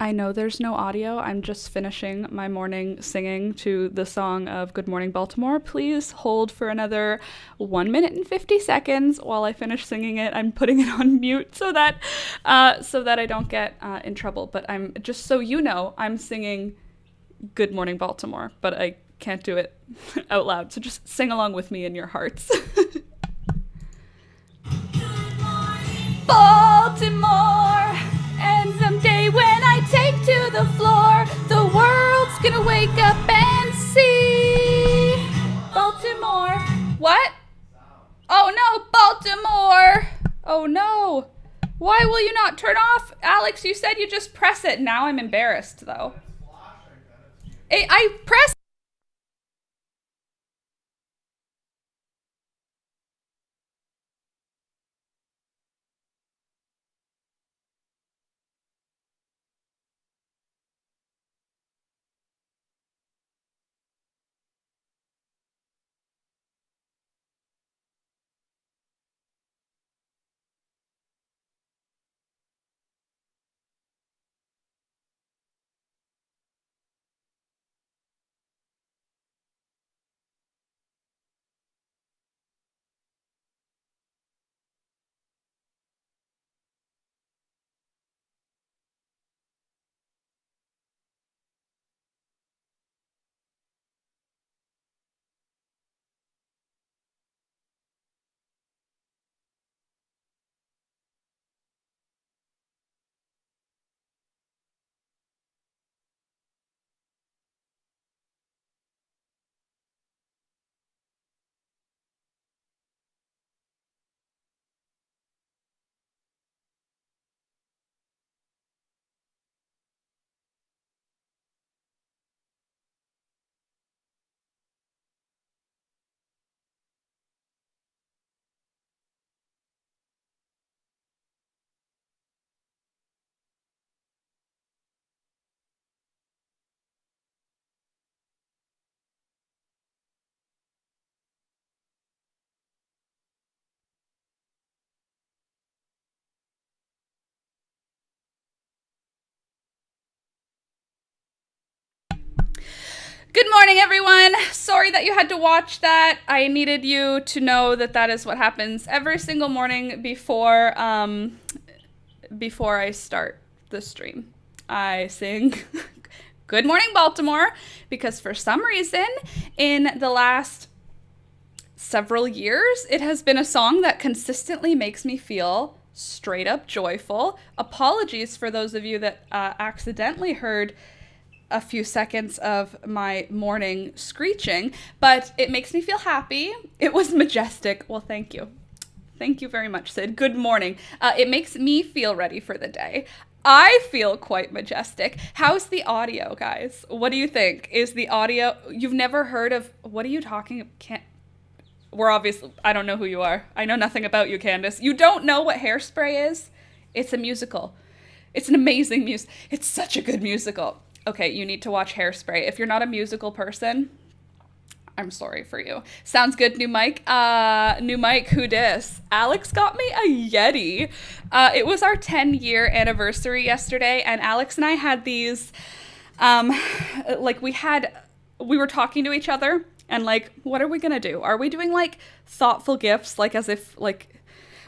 I know there's no audio. I'm just finishing my morning singing to the song of Good Morning Baltimore. Please hold for another 1 minute and 50 seconds while I finish singing it. I'm putting it on mute so that I don't get in trouble. But I'm just so you know, I'm singing Good Morning Baltimore, but I can't do it out loud. So just sing along with me in your hearts. Baltimore, and someday when I take to the floor, the world's gonna wake up and see Baltimore. What? Oh no, Baltimore! Oh no. Why will you not turn off? Alex, you said you just press it. Now I'm embarrassed though. I pressed. Good morning, everyone. Sorry that you had to watch that. I needed you to know that that is what happens every single morning before I start the stream. I sing Good Morning Baltimore because for some reason in the last several years, it has been a song that consistently makes me feel straight up joyful. Apologies for those of you that accidentally heard a few seconds of my morning screeching, but it makes me feel happy. It was majestic. Well, thank you. Thank you very much, Sid. Good morning. It makes me feel ready for the day. I feel quite majestic. How's the audio, guys? What do you think? Is the audio... You've never heard of... What are you talking... We're obviously... I don't know who you are. I know nothing about you, Candace. You don't know what Hairspray is? It's a musical. It's an amazing musical. It's such a good musical. Okay, you need to watch Hairspray. If you're not a musical person, I'm sorry for you. Sounds good, new mic. New mic, who dis? Alex got me a Yeti. It was our 10-year anniversary yesterday, and Alex and I had these, we were talking to each other, and like, what are we gonna do? Are we doing like thoughtful gifts, like as if, like,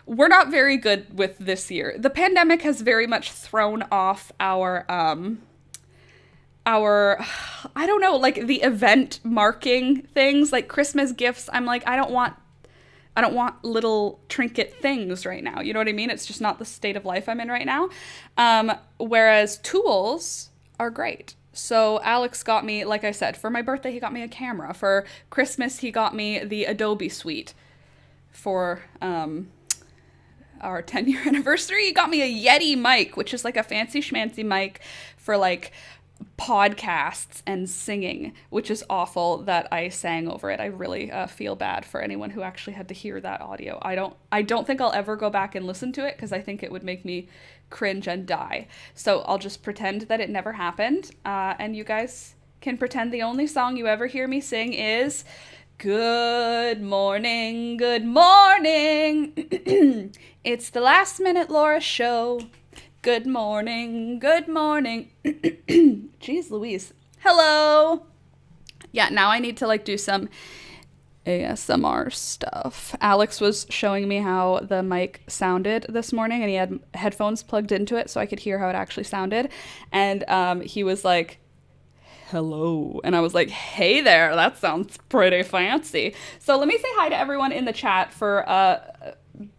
we're not very good with this year. The pandemic has very much thrown off our I don't know, like the event marking things, like Christmas gifts. I'm like, I don't want little trinket things right now. You know what I mean? It's just not the state of life I'm in right now. Whereas tools are great. So Alex got me, like I said, for my birthday, he got me a camera. For Christmas, he got me the Adobe suite. For our 10-year anniversary, he got me a Yeti mic, which is like a fancy schmancy mic for like podcasts and singing, which is awful that I sang over it. I really feel bad for anyone who actually had to hear that audio. I don't think I'll ever go back and listen to it because I think it would make me cringe and die. So I'll just pretend that it never happened, and you guys can pretend the only song you ever hear me sing is Good Morning, Good Morning. It's the Last Minute Laura show. Good morning. Good morning. Jeez Louise. Hello. Yeah, now I need to like do some ASMR stuff. Alex was showing me how the mic sounded this morning, and he had headphones plugged into it so I could hear how it actually sounded. And he was like, hello. And I was like, hey there, that sounds pretty fancy. So let me say hi to everyone in the chat for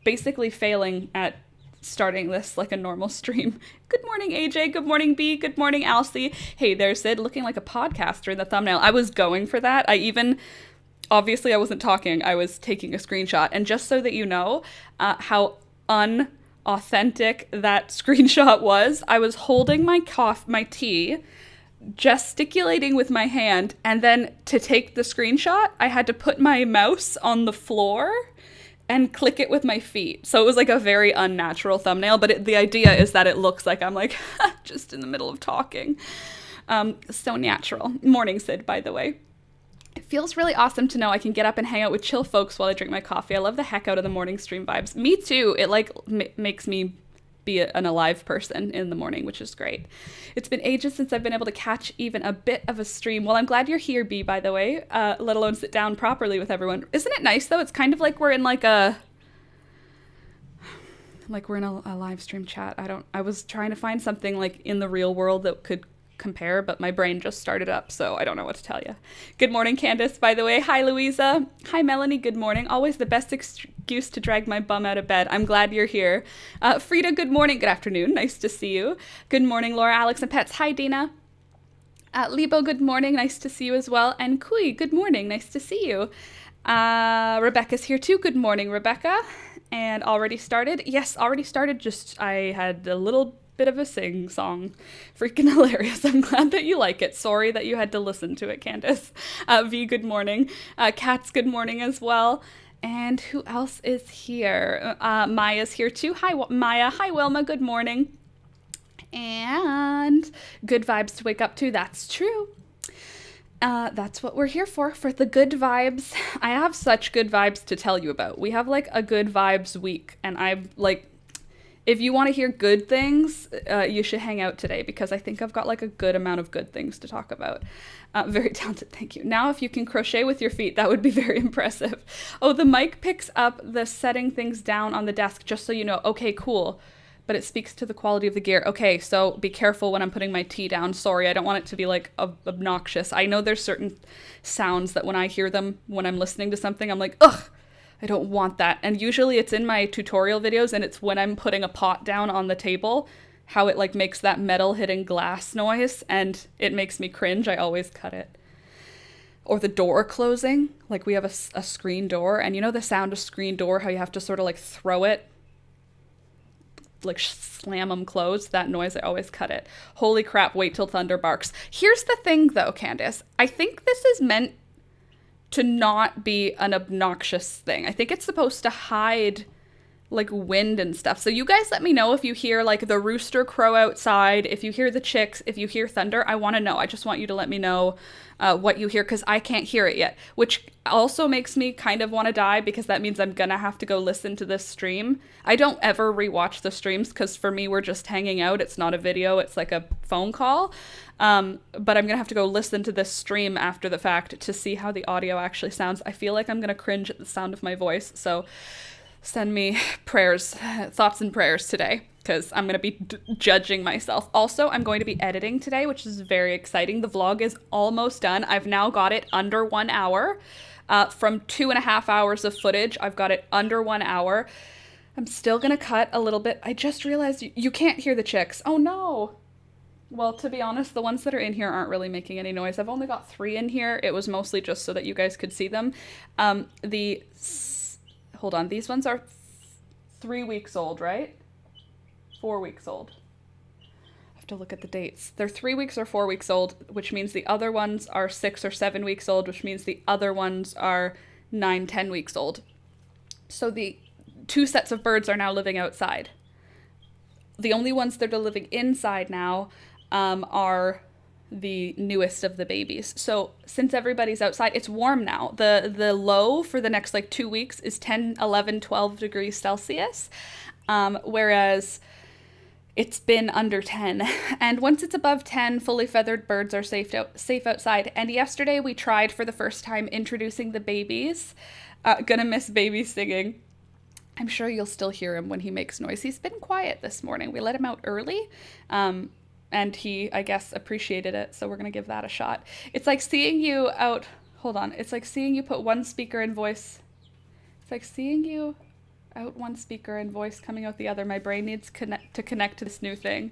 basically failing at starting this like a normal stream. Good morning, AJ. Good morning, B. Good morning, Alcy. Hey there, Sid. Looking like a podcaster in the thumbnail. I was going for that. Obviously I wasn't talking. I was taking a screenshot. And just so that you know how unauthentic that screenshot was, I was holding my tea, gesticulating with my hand, and then to take the screenshot, I had to put my mouse on the floor and click it with my feet. So it was like a very unnatural thumbnail, but the idea is that it looks like I'm like just in the middle of talking. So natural. Morning, Sid, by the way. It feels really awesome to know I can get up and hang out with chill folks while I drink my coffee. I love the heck out of the morning stream vibes. Me too. It like makes me be an alive person in the morning, which is great. It's been ages since I've been able to catch even a bit of a stream. Well, I'm glad you're here, B, by the way, let alone sit down properly with everyone. Isn't it nice, though? It's kind of like we're in a live stream chat. I was trying to find something like in the real world that could compare, but my brain just started up, so I don't know what to tell you. Good morning, Candace, by the way. Hi, Louisa. Hi, Melanie. Good morning. Always the best excuse to drag my bum out of bed. I'm glad you're here. Frida, good morning. Good afternoon. Nice to see you. Good morning, Laura, Alex, and Pets. Hi, Dina. Lebo, good morning. Nice to see you as well. And Kui, good morning. Nice to see you. Rebecca's here too. Good morning, Rebecca. And already started? Yes, already started. Just I had a little bit of a sing song. Freaking hilarious. I'm glad that you like it. Sorry that you had to listen to it, Candace. V, good morning. Kat's good morning as well. And who else is here? Maya's here too. Hi, Maya. Hi, Wilma. Good morning. And good vibes to wake up to. That's true. That's what we're here for the good vibes. I have such good vibes to tell you about. We have like a good vibes week, and I'm like, if you want to hear good things, you should hang out today, because I think I've got like a good amount of good things to talk about. Very talented, thank you. Now, if you can crochet with your feet, that would be very impressive. Oh, the mic picks up the setting things down on the desk, just so you know. Okay, cool. But it speaks to the quality of the gear. Okay, so be careful when I'm putting my tea down. Sorry, I don't want it to be like obnoxious. I know there's certain sounds that when I hear them, when I'm listening to something, I'm like, ugh. I don't want that. And usually it's in my tutorial videos, and it's when I'm putting a pot down on the table, how it like makes that metal hitting glass noise, and it makes me cringe. I always cut it. Or the door closing. Like we have a screen door, and you know the sound of screen door, how you have to sort of like throw it, like slam them closed. That noise, I always cut it. Holy crap, wait till thunder barks. Here's the thing though, Candace. I think this is meant to not be an obnoxious thing. I think it's supposed to hide like wind and stuff. So you guys let me know if you hear like the rooster crow outside, if you hear the chicks, if you hear thunder. I want to know. I just want you to let me know what you hear, because I can't hear it yet, which also makes me kind of want to die, because that means I'm gonna have to go listen to this stream. I don't ever rewatch the streams, because for me, we're just hanging out. It's not a video. It's like a phone call. But I'm gonna have to go listen to this stream after the fact to see how the audio actually sounds. I feel like I'm gonna cringe at the sound of my voice. So send me prayers, thoughts and prayers today, because I'm going to be judging myself. Also, I'm going to be editing today, which is very exciting. The vlog is almost done. I've now got it under 1 hour. From 2.5 hours of footage, I've got it under 1 hour. I'm still going to cut a little bit. I just realized you can't hear the chicks. Oh no. Well, to be honest, the ones that are in here aren't really making any noise. I've only got 3 in here. It was mostly just so that you guys could see them. Hold on, these ones are 3 weeks old, right? 4 weeks old. I have to look at the dates. They're 3 weeks or 4 weeks old, which means the other ones are 6 or 7 weeks old, which means the other ones are 9, 10 weeks old. So the 2 sets of birds are now living outside. The only ones that are living inside now are the newest of the babies. So since everybody's outside, it's warm now. The low for the next like 2 weeks is 10, 11, 12 degrees Celsius. Whereas it's been under 10. And once it's above 10, fully feathered birds are safe outside. And yesterday we tried for the first time introducing the babies. Gonna miss baby singing. I'm sure you'll still hear him when he makes noise. He's been quiet this morning. We let him out early. And he, I guess, appreciated it. So we're going to give that a shot. It's like seeing you out. Hold on. It's like seeing you put one speaker in voice. It's like seeing you out one speaker and voice coming out the other. My brain needs to connect to this new thing.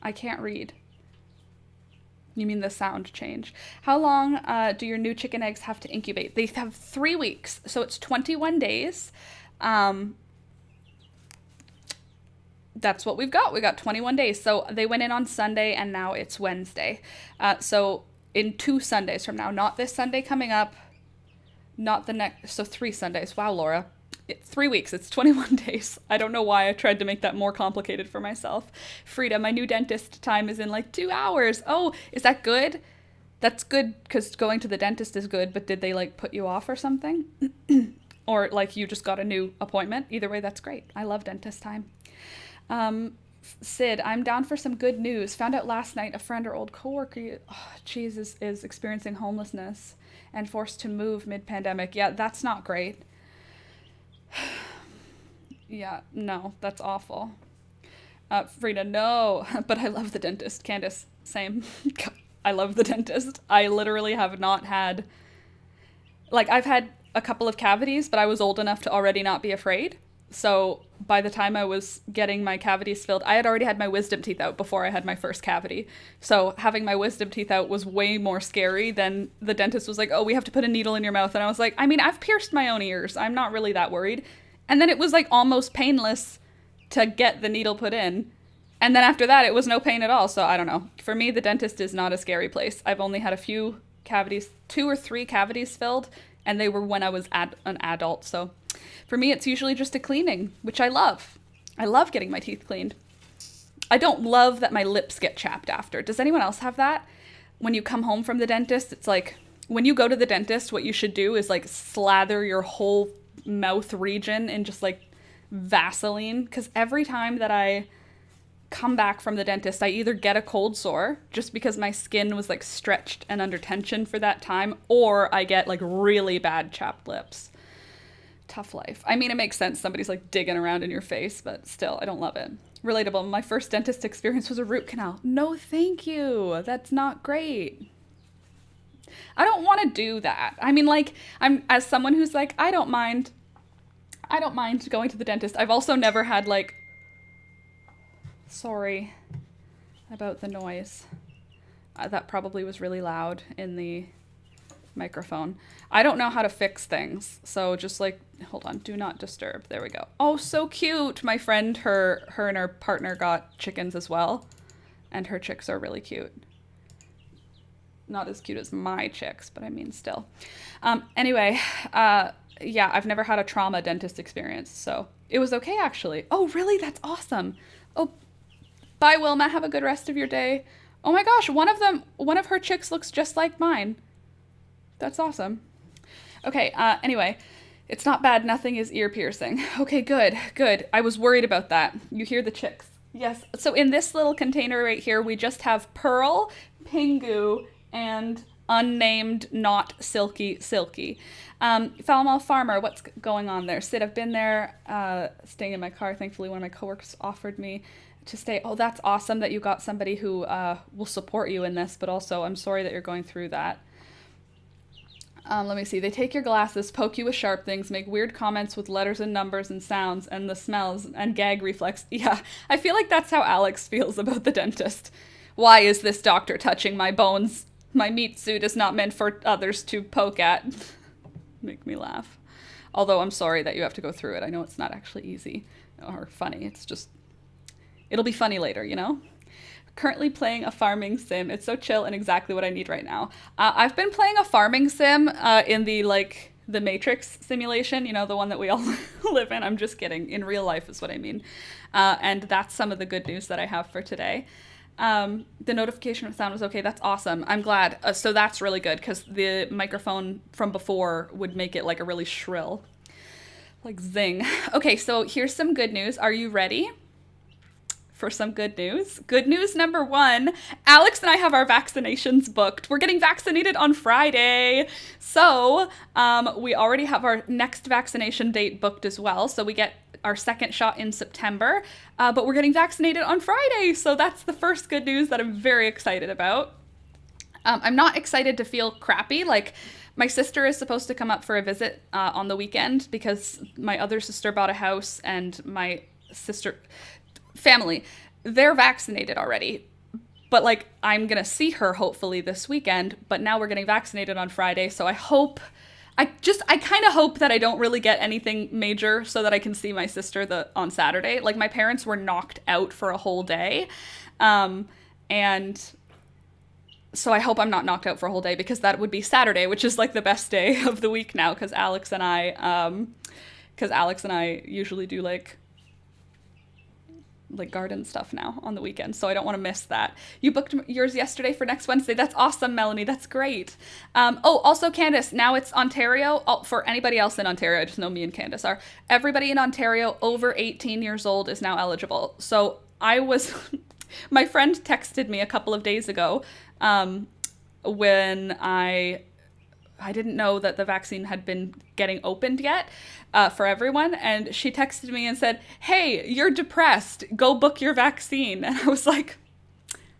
I can't read. You mean the sound change. How long do your new chicken eggs have to incubate? They have 3 weeks. So it's 21 days. That's what we've got. We got 21 days. So they went in on Sunday and now it's Wednesday. So in 2 Sundays from now, not this Sunday coming up, not the next, so 3 Sundays. Wow, Laura. 3 weeks. It's 21 days. I don't know why I tried to make that more complicated for myself. Frida, my new dentist time is in like 2 hours. Oh, is that good? That's good because going to the dentist is good, but did they like put you off or something? Or like you just got a new appointment? Either way, that's great. I love dentist time. Sid, I'm down for some good news. Found out last night a friend or old coworker, is experiencing homelessness and forced to move mid-pandemic. Yeah, that's not great. Yeah, no, that's awful. Frida, no, but I love the dentist. Candace, same. I love the dentist. I literally have not had, like, I've had a couple of cavities, but I was old enough to already not be afraid. So by the time I was getting my cavities filled, I had already had my wisdom teeth out before I had my first cavity. So having my wisdom teeth out was way more scary than the dentist was like, oh, we have to put a needle in your mouth. And I was like, I mean, I've pierced my own ears. I'm not really that worried. And then it was like almost painless to get the needle put in. And then after that, it was no pain at all. So I don't know. For me, the dentist is not a scary place. I've only had a few cavities, 2 or 3 cavities filled, and they were when I was an adult. So for me, it's usually just a cleaning, which I love. I love getting my teeth cleaned. I don't love that my lips get chapped after. Does anyone else have that? When you come home from the dentist, it's like, when you go to the dentist, what you should do is like slather your whole mouth region in just like Vaseline. Because every time that I come back from the dentist, I either get a cold sore just because my skin was like stretched and under tension for that time, or I get like really bad chapped lips. Tough life. I mean, it makes sense. Somebody's like digging around in your face, but still, I don't love it. Relatable. My first dentist experience was a root canal. No, thank you. That's not great. I don't want to do that. I mean, like, I'm as someone who's like, I don't mind going to the dentist. I've also never had like, sorry about the noise. That probably was really loud in the microphone. I don't know how to fix things, so just like, hold on, do not disturb. There we go. Oh, so cute. My friend, her and her partner got chickens as well, and her chicks are really cute. Not as cute as my chicks, but I mean still. Anyway, yeah, I've never had a trauma dentist experience, so it was okay actually. Oh, really? That's awesome. Oh, bye Wilma. Have a good rest of your day. Oh my gosh, one of her chicks looks just like mine. That's awesome. Okay, anyway, it's not bad. Nothing is ear piercing. Okay, good. I was worried about that. You hear the chicks. Yes. So in this little container right here, we just have Pearl, Pingu, and unnamed not Silky. Falmouth Farmer, what's going on there? Sid, I've been there, staying in my car. Thankfully, one of my coworkers offered me to stay. Oh, that's awesome that you got somebody who will support you in this, but also I'm sorry that you're going through that. Let me see. They take your glasses, poke you with sharp things, make weird comments with letters and numbers and sounds and the smells and gag reflex. Yeah, I feel like that's how Alex feels about the dentist. Why is this doctor touching my bones? My meat suit is not meant for others to poke at. Make me laugh. Although I'm sorry that you have to go through it. I know it's not actually easy or funny. It's just, it'll be funny later, you know? Currently playing a farming sim. It's so chill and exactly what I need right now. I've been playing a farming sim in the Matrix simulation, you know, the one that we all live in. I'm just kidding. In real life is what I mean. And that's some of the good news that I have for today. The notification sound was okay. That's awesome. I'm glad. So that's really good because the microphone from before would make it like a really shrill. Like zing. Okay, so here's some good news. Are you ready for some good news? Good news number one, Alex and I have our vaccinations booked. We're getting vaccinated on Friday. So we already have our next vaccination date booked as well. So we get our second shot in September, but we're getting vaccinated on Friday. So that's the first good news that I'm very excited about. I'm not excited to feel crappy. Like, my sister is supposed to come up for a visit on the weekend because my other sister bought a house, and my sister family, they're vaccinated already. But like, I'm going to see her hopefully this weekend, but now we're getting vaccinated on Friday. So I kind of hope that I don't really get anything major so that I can see my sister on Saturday. Like, my parents were knocked out for a whole day. And so I hope I'm not knocked out for a whole day, because that would be Saturday, which is like the best day of the week now, because Alex and I usually do like garden stuff now on the weekend, so I don't want to miss that. You booked yours yesterday for next Wednesday. That's awesome, Melanie. That's great. Also, Candace, now it's Ontario. For anybody else in Ontario, I just know me and Candace are. Everybody in Ontario over 18 years old is now eligible. So my friend texted me a couple of days ago when I didn't know that the vaccine had been getting opened yet for everyone. And she texted me and said, "Hey, you're depressed. Go book your vaccine." And I was like,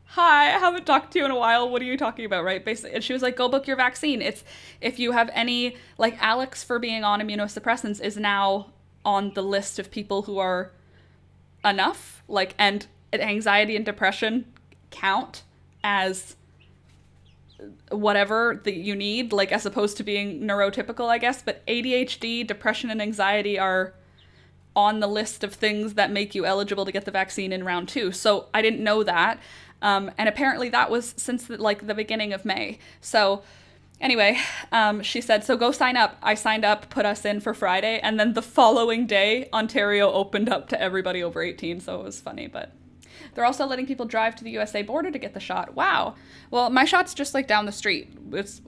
"Hi, I haven't talked to you in a while. What are you talking about?" Right? Basically. And she was like, "Go book your vaccine. It's if you have any, like, Alex, for being on immunosuppressants, is now on the list of people who are enough. Like, and anxiety and depression count as whatever that you need, like, as opposed to being neurotypical, I guess. But ADHD, depression, and anxiety are on the list of things that make you eligible to get the vaccine in round 2. So I didn't know that. And apparently that was since the beginning of May. So anyway, she said, "So go sign up." I signed up, put us in for Friday. And then the following day, Ontario opened up to everybody over 18. So it was funny, but they're also letting people drive to the USA border to get the shot. Wow. Well, my shot's just like down the street. It's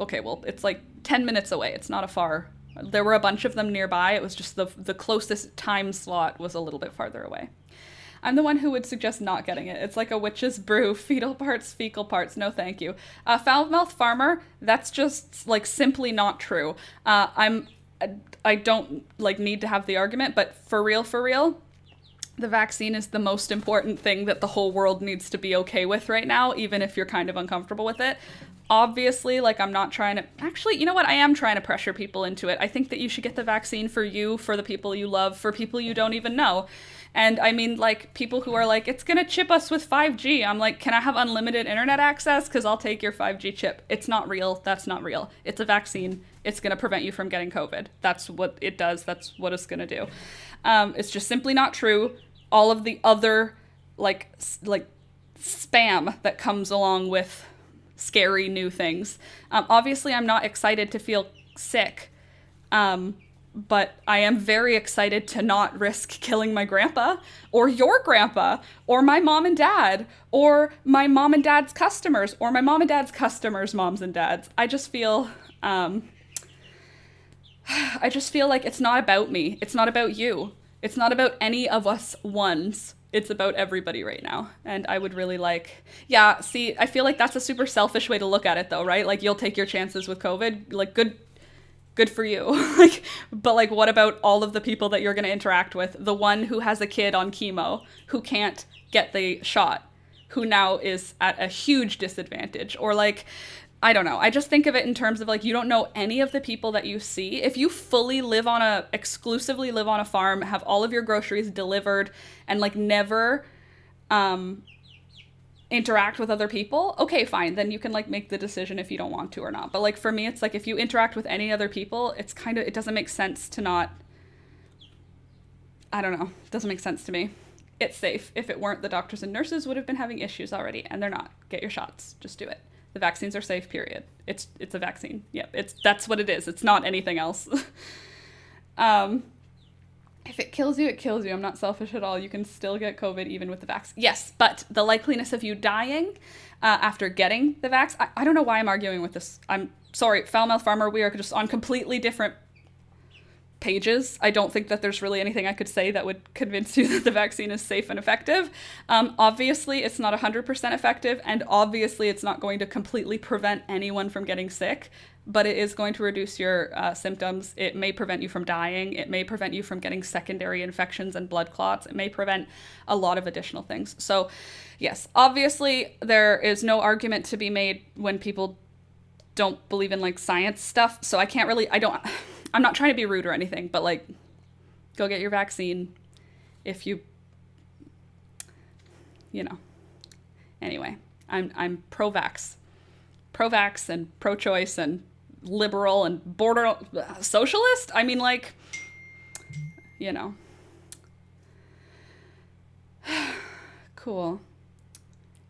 like 10 minutes away. It's not a far. There were a bunch of them nearby. It was just the closest time slot was a little bit farther away. I'm the one who would suggest not getting it. It's like a witch's brew. Fetal parts, fecal parts. No, thank you. Foul-mouthed farmer. That's just like simply not true. I don't like need to have the argument, but for real, the vaccine is the most important thing that the whole world needs to be okay with right now, even if you're kind of uncomfortable with it. Obviously, like, I'm not trying to... Actually, you know what? I am trying to pressure people into it. I think that you should get the vaccine for you, for the people you love, for people you don't even know. And I mean, like, people who are like, "It's going to chip us with 5G. I'm like, "Can I have unlimited internet access? Because I'll take your 5G chip." It's not real. That's not real. It's a vaccine. It's going to prevent you from getting COVID. That's what it does. That's what it's going to do. It's just simply not true. All of the other, like spam that comes along with scary new things. Obviously, I'm not excited to feel sick, but I am very excited to not risk killing my grandpa, or your grandpa, or my mom and dad, or my mom and dad's customers, or my mom and dad's customers' moms and dads. I just feel like it's not about me. It's not about you. It's not about any of us ones. It's about everybody right now. And I would really like... Yeah, see, I feel like that's a super selfish way to look at it, though, right? Like, you'll take your chances with COVID. Like, good for you. Like, but, like, what about all of the people that you're going to interact with? The one who has a kid on chemo, who can't get the shot, who now is at a huge disadvantage. Or, like... I don't know. I just think of it in terms of, like, you don't know any of the people that you see. If you exclusively live on a farm, have all of your groceries delivered, and, like, never interact with other people, okay, fine. Then you can, like, make the decision if you don't want to or not. But, like, for me, it's like, if you interact with any other people, it doesn't make sense to not, I don't know. It doesn't make sense to me. It's safe. If it weren't, the doctors and nurses would have been having issues already, and they're not. Get your shots. Just do it. The vaccines are safe, period. It's a vaccine. Yep, that's what it is. It's not anything else. If it kills you, it kills you. I'm not selfish at all. You can still get COVID even with the vax. Yes, but the likeliness of you dying after getting the vax, I don't know why I'm arguing with this. I'm sorry, foul-mouthed farmer, we are just on completely different pages. I don't think that there's really anything I could say that would convince you that the vaccine is safe and effective. Obviously, it's not 100% effective, and obviously it's not going to completely prevent anyone from getting sick, but it is going to reduce your symptoms. It may prevent you from dying. It may prevent you from getting secondary infections and blood clots. It may prevent a lot of additional things. So yes, obviously there is no argument to be made when people don't believe in like science stuff. So I'm not trying to be rude or anything, but like, go get your vaccine if you know. Anyway, I'm pro-vax and pro-choice and liberal and border socialist. I mean, like, you know. Cool.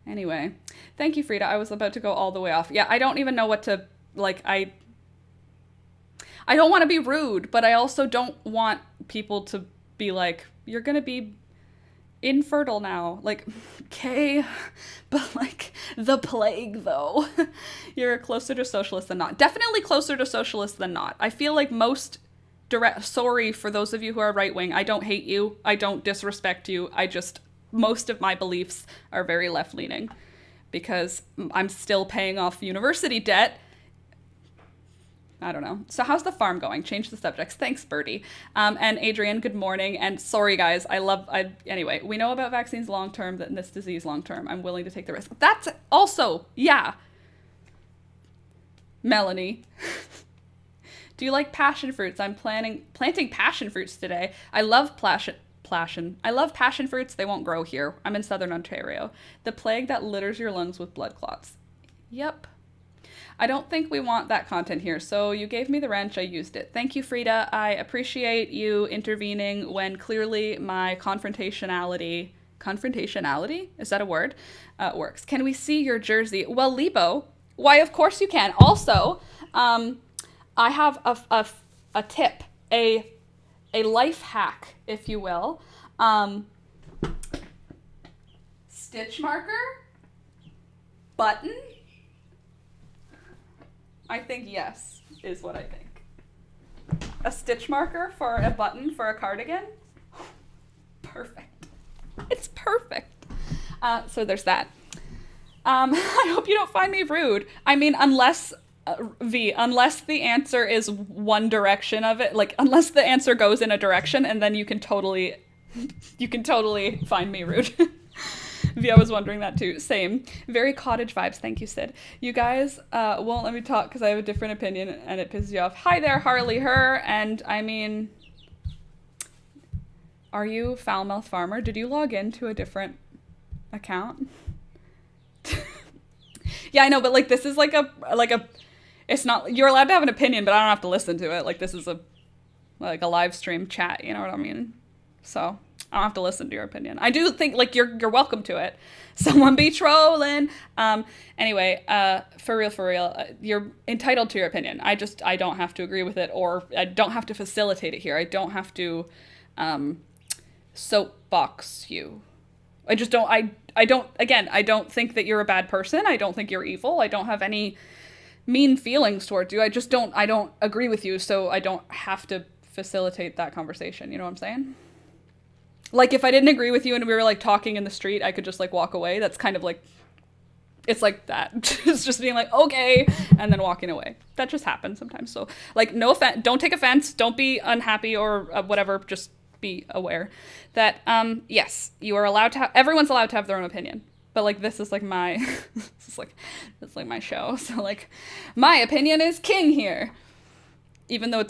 Anyway, thank you, Frida. I was about to go all the way off. Yeah, I don't even know what to, like, I don't want to be rude, but I also don't want people to be like, you're going to be infertile now. Like, okay, but like the plague though. You're closer to socialist than not. Definitely closer to socialist than not. I feel like sorry for those of you who are right wing. I don't hate you. I don't disrespect you. Most of my beliefs are very left leaning because I'm still paying off university debt. I don't know. So how's the farm going? Change the subjects. Thanks, Birdie. And Adrian, good morning. And sorry, guys. Anyway, we know about vaccines long-term, that this disease long-term. I'm willing to take the risk. That's also, yeah. Melanie. Do you like passion fruits? I'm planting passion fruits today. I love passion fruits. They won't grow here. I'm in Southern Ontario. The plague that litters your lungs with blood clots. Yep. I don't think we want that content here, so you gave me the wrench, I used it. Thank you, Frida. I appreciate you intervening when clearly my confrontationality, is that a word? Works. Can we see your jersey? Well, Lebo, why, of course you can. Also, I have a tip, a life hack, if you will. Stitch marker, button. I think yes, is what I think. A stitch marker for a button for a cardigan? Perfect. It's perfect. So there's that. I hope you don't find me rude. I mean, unless the answer is one direction of it, like, unless the answer goes in a direction, and then you can totally find me rude. I was wondering that too. Same. Very cottage vibes. Thank you, Sid. You guys won't let me talk because I have a different opinion and it pisses you off. Hi there, Harley, her. And I mean, are you Foulmouth Farmer? Did you log into a different account? Yeah, I know, but like this is like a it's not, you're allowed to have an opinion, but I don't have to listen to it. Like this is a live stream chat, you know what I mean? So I don't have to listen to your opinion. I do think, like, you're welcome to it. Someone be trolling. Anyway, for real, you're entitled to your opinion. I don't have to agree with it, or I don't have to facilitate it here. I don't have to soapbox you. I don't think that you're a bad person. I don't think you're evil. I don't have any mean feelings towards you. I don't agree with you, so I don't have to facilitate that conversation. You know what I'm saying? Like, if I didn't agree with you and we were, like, talking in the street, I could just, like, walk away. That's kind of, like, it's like that. It's just being like, okay, and then walking away. That just happens sometimes. So, like, no offense. Don't take offense. Don't be unhappy or whatever. Just be aware that, yes, you are allowed to everyone's allowed to have their own opinion. But, like, this is, like, my, this is like my show. So, like, my opinion is king here. Even though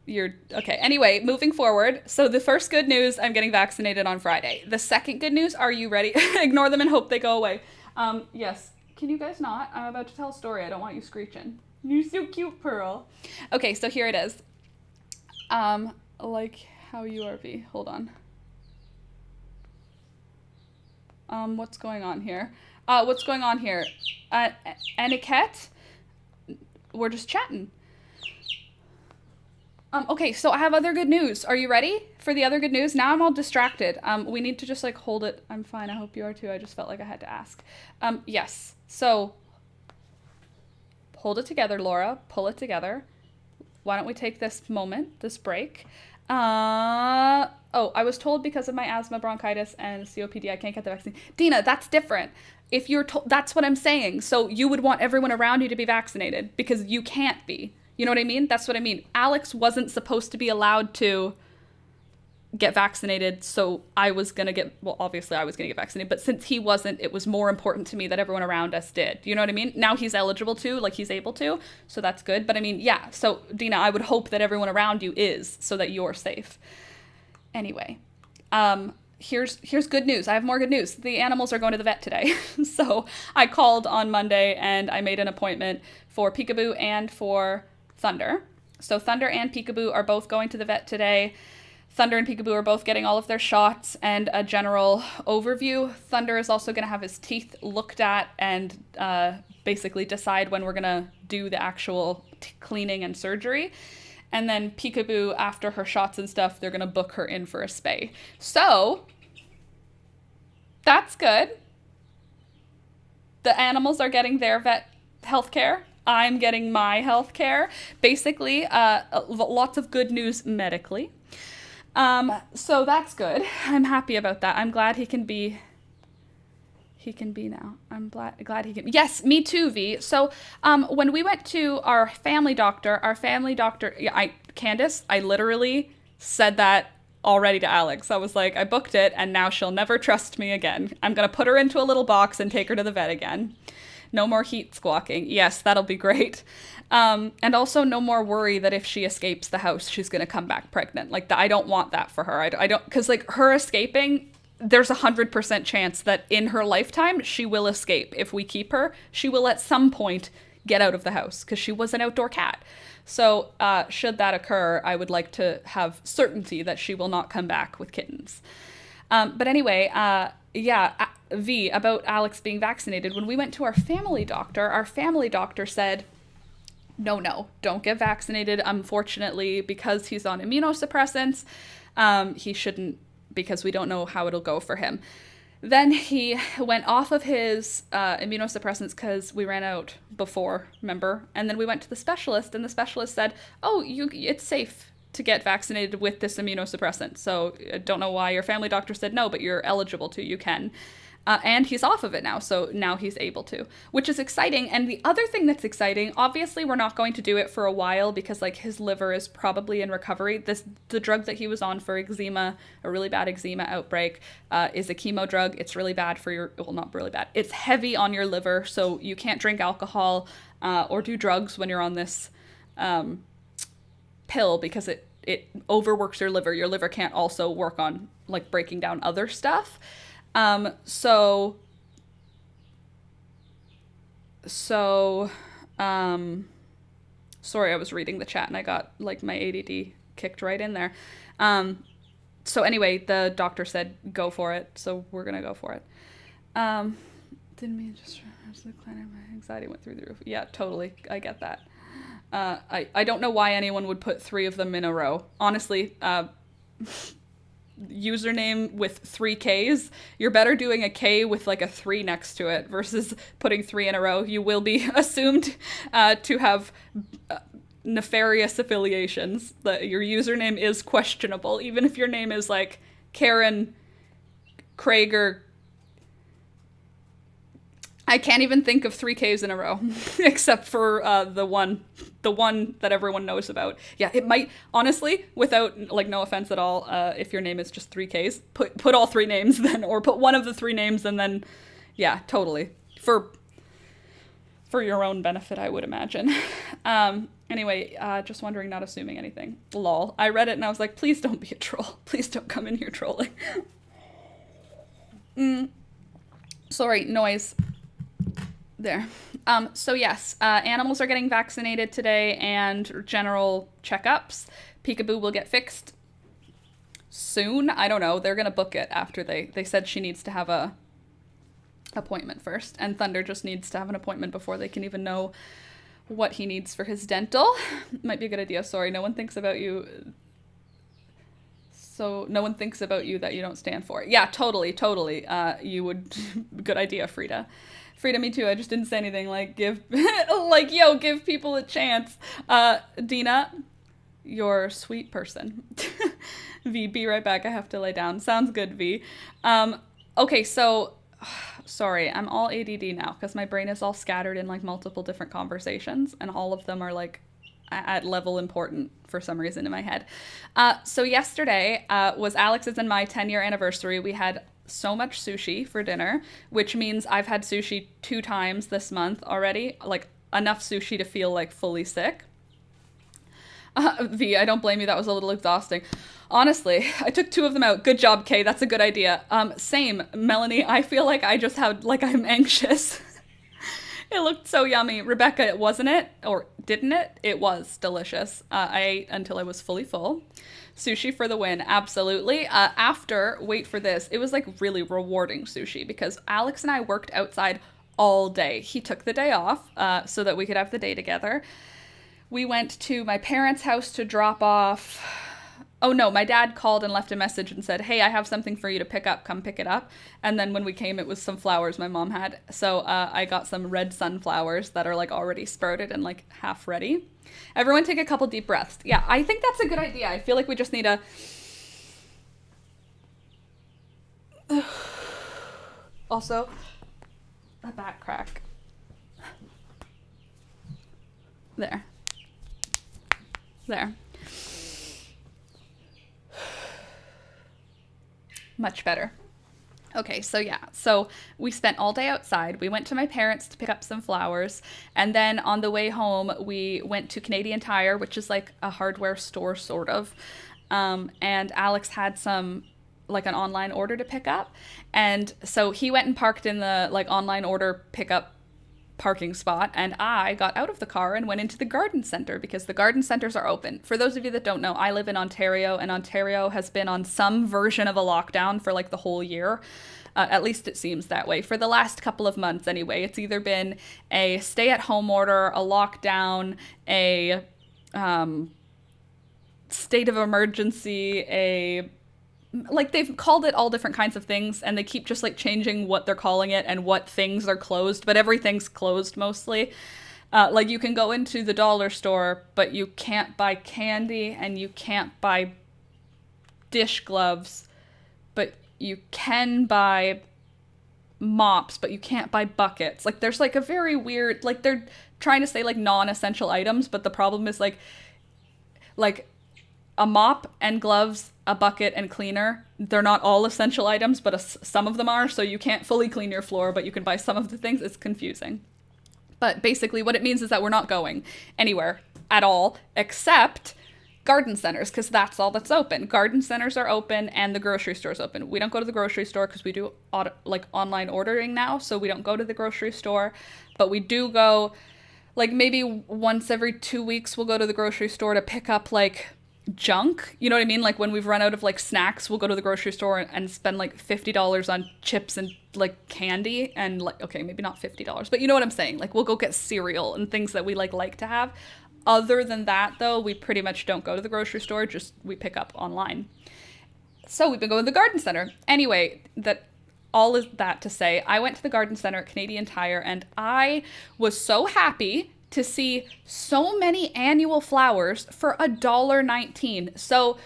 okay. Anyway, moving forward. So the first good news, I'm getting vaccinated on Friday. The second good news, are you ready? Ignore them and hope they go away. Yes. Can you guys not? I'm about to tell a story. I don't want you screeching. You're so cute, Pearl. Okay, so here it is. Like how you are, V. Hold on. What's going on here? Aniket? We're just chatting. Okay, so I have other good news. Are you ready for the other good news? Now I'm all distracted. We need to just, like, hold it. I'm fine. I hope you are too. I just felt like I had to ask. Yes. So hold it together, Laura. Pull it together. why don't we take this moment, this break? I was told because of my asthma, bronchitis, and COPD, I can't get the vaccine. Dina, that's different. If you're told, that's what I'm saying. So you would want everyone around you to be vaccinated because you can't be. You know what I mean? That's what I mean. Alex wasn't supposed to be allowed to get vaccinated, so I was gonna get, well, obviously I was gonna get vaccinated, but since he wasn't, it was more important to me that everyone around us did. You know what I mean? Now he's eligible to, like he's able to, so that's good. But I mean, yeah, so Dina, I would hope that everyone around you is, so that you're safe. Anyway, here's good news. I have more good news. The animals are going to the vet today. So I called on Monday and I made an appointment for Peekaboo and for Thunder. So Thunder and Peekaboo are both going to the vet today. Thunder and Peekaboo are both getting all of their shots and a general overview. Thunder is also going to have his teeth looked at and basically decide when we're going to do the actual cleaning and surgery. And then Peekaboo, after her shots and stuff, they're going to book her in for a spay. So that's good. The animals are getting their vet healthcare. I'm getting my healthcare. Basically, lots of good news medically. So that's good. I'm happy about that. I'm glad he can be now. I'm glad he can. Yes, me too, V. So, when we went to our family doctor, Candace, I literally said that already to Alex. I was like, I booked it and now she'll never trust me again. I'm going to put her into a little box and take her to the vet again. No more heat squawking. Yes, that'll be great. And also no more worry that if she escapes the house, she's going to come back pregnant. Like, I don't want that for her. I don't, because like her escaping, there's 100% chance that in her lifetime, she will escape. If we keep her, she will at some point get out of the house because she was an outdoor cat. So should that occur, I would like to have certainty that she will not come back with kittens. But anyway, V, about Alex being vaccinated, when we went to our family doctor said, no, don't get vaccinated. Unfortunately, because he's on immunosuppressants, he shouldn't, because we don't know how it'll go for him. Then he went off of his immunosuppressants because we ran out before, remember? And then we went to the specialist, and the specialist said, it's safe to get vaccinated with this immunosuppressant. So I don't know why your family doctor said no, but you're eligible to, you can. And he's off of it now, so now he's able to, which is exciting. And the other thing that's exciting, obviously we're not going to do it for a while because like his liver is probably in recovery. The drug that he was on for eczema, a really bad eczema outbreak, is a chemo drug. It's really bad for your, well, not really bad. It's heavy on your liver, so you can't drink alcohol or do drugs when you're on this pill because it overworks your liver. Your liver can't also work on like breaking down other stuff. Sorry, I was reading the chat and I got like my ADD kicked right in there. So anyway, the doctor said, go for it. So we're going to go for it. Didn't mean just decline, my anxiety went through the roof. Yeah, totally. I get that. I don't know why anyone would put 3 of them in a row. Honestly, username with 3 Ks, you're better doing a K with like a 3 next to it versus putting 3 in a row. You will be assumed to have nefarious affiliations. Your username is questionable, even if your name is like Karen Krager. I can't even think of 3 Ks in a row, except for the one that everyone knows about. Yeah, it might, honestly, without, like, no offense at all, if your name is just 3 Ks, put all 3 names then, or put one of the 3 names and then, yeah, totally. For your own benefit, I would imagine. Anyway, just wondering, not assuming anything. Lol. I read it and I was like, please don't be a troll. Please don't come in here trolling. Sorry, noise. There. So yes, animals are getting vaccinated today and general checkups. Peekaboo will get fixed soon. I don't know. They're going to book it after they said she needs to have a appointment first. And Thunder just needs to have an appointment before they can even know what he needs for his dental. Might be a good idea. Sorry, no one thinks about you. So no one thinks about you that you don't stand for. Yeah, totally. You would, good idea, Frida. Frida, me too. I just didn't say anything. Like, give people a chance. Dina, Your sweet person. V, be right back. I have to lay down. Sounds good, V. Okay, so sorry, I'm all ADD now because my brain is all scattered in like multiple different conversations, and all of them are like at level important for some reason in my head. So yesterday was Alex's and my 10-year anniversary. We had so much sushi for dinner, which means I've had sushi 2 times this month already, like enough sushi to feel like fully sick. V, I don't blame you. That was a little exhausting. Honestly, I took 2 of them out. Good job, Kay. That's a good idea. Same, Melanie. I feel like I just had, like, I'm anxious. It looked so yummy. Rebecca, wasn't it? Or didn't it? It was delicious. I ate until I was fully full. Sushi for the win. Absolutely. After, wait for this, it was like really rewarding sushi because Alex and I worked outside all day. He took the day off so that we could have the day together. We went to my parents' house to drop off. Oh no, my dad called and left a message and said, hey, I have something for you to pick up. Come pick it up. And then when we came, it was some flowers my mom had. So I got some red sunflowers that are like already sprouted and like half ready. Everyone take a couple deep breaths. Yeah, I think that's a good idea. I feel like we just need a... Also, a back crack. There. Much better. Okay, so yeah, so we spent all day outside. We went to my parents to pick up some flowers, and then on the way home, we went to Canadian Tire, which is like a hardware store, sort of, and Alex had some, like an online order to pick up, and so he went and parked in the like online order pickup parking spot, and I got out of the car and went into the garden center because the garden centers are open. For those of you that don't know, I live in Ontario, and Ontario has been on some version of a lockdown for like the whole year. At least it seems that way. For the last couple of months anyway, it's either been a stay-at-home order, a lockdown, a state of emergency, like they've called it all different kinds of things, and they keep just like changing what they're calling it and what things are closed, but everything's closed mostly. Like you can go into the dollar store, but you can't buy candy and you can't buy dish gloves, but you can buy mops, but you can't buy buckets. Like there's like a very weird, like they're trying to say like non-essential items, but the problem is like a mop and gloves, a bucket and cleaner, they're not all essential items, but some of them are, so you can't fully clean your floor, but you can buy some of the things. It's confusing. But basically what it means is that we're not going anywhere at all except garden centers, because that's all that's open. Garden centers are open and the grocery store's open. We don't go to the grocery store because we do like online ordering now, so we don't go to the grocery store, but we do go like maybe once every 2 weeks we'll go to the grocery store to pick up like junk, you know what I mean? Like when we've run out of like snacks, we'll go to the grocery store and spend like $50 on chips and like candy, and like, okay, maybe not $50, but you know what I'm saying? Like we'll go get cereal and things that we like to have. Other than that though, we pretty much don't go to the grocery store, just we pick up online. So we've been going to the garden center. Anyway, all is that to say, I went to the garden center at Canadian Tire, and I was so happy to see so many annual flowers for $1.19. So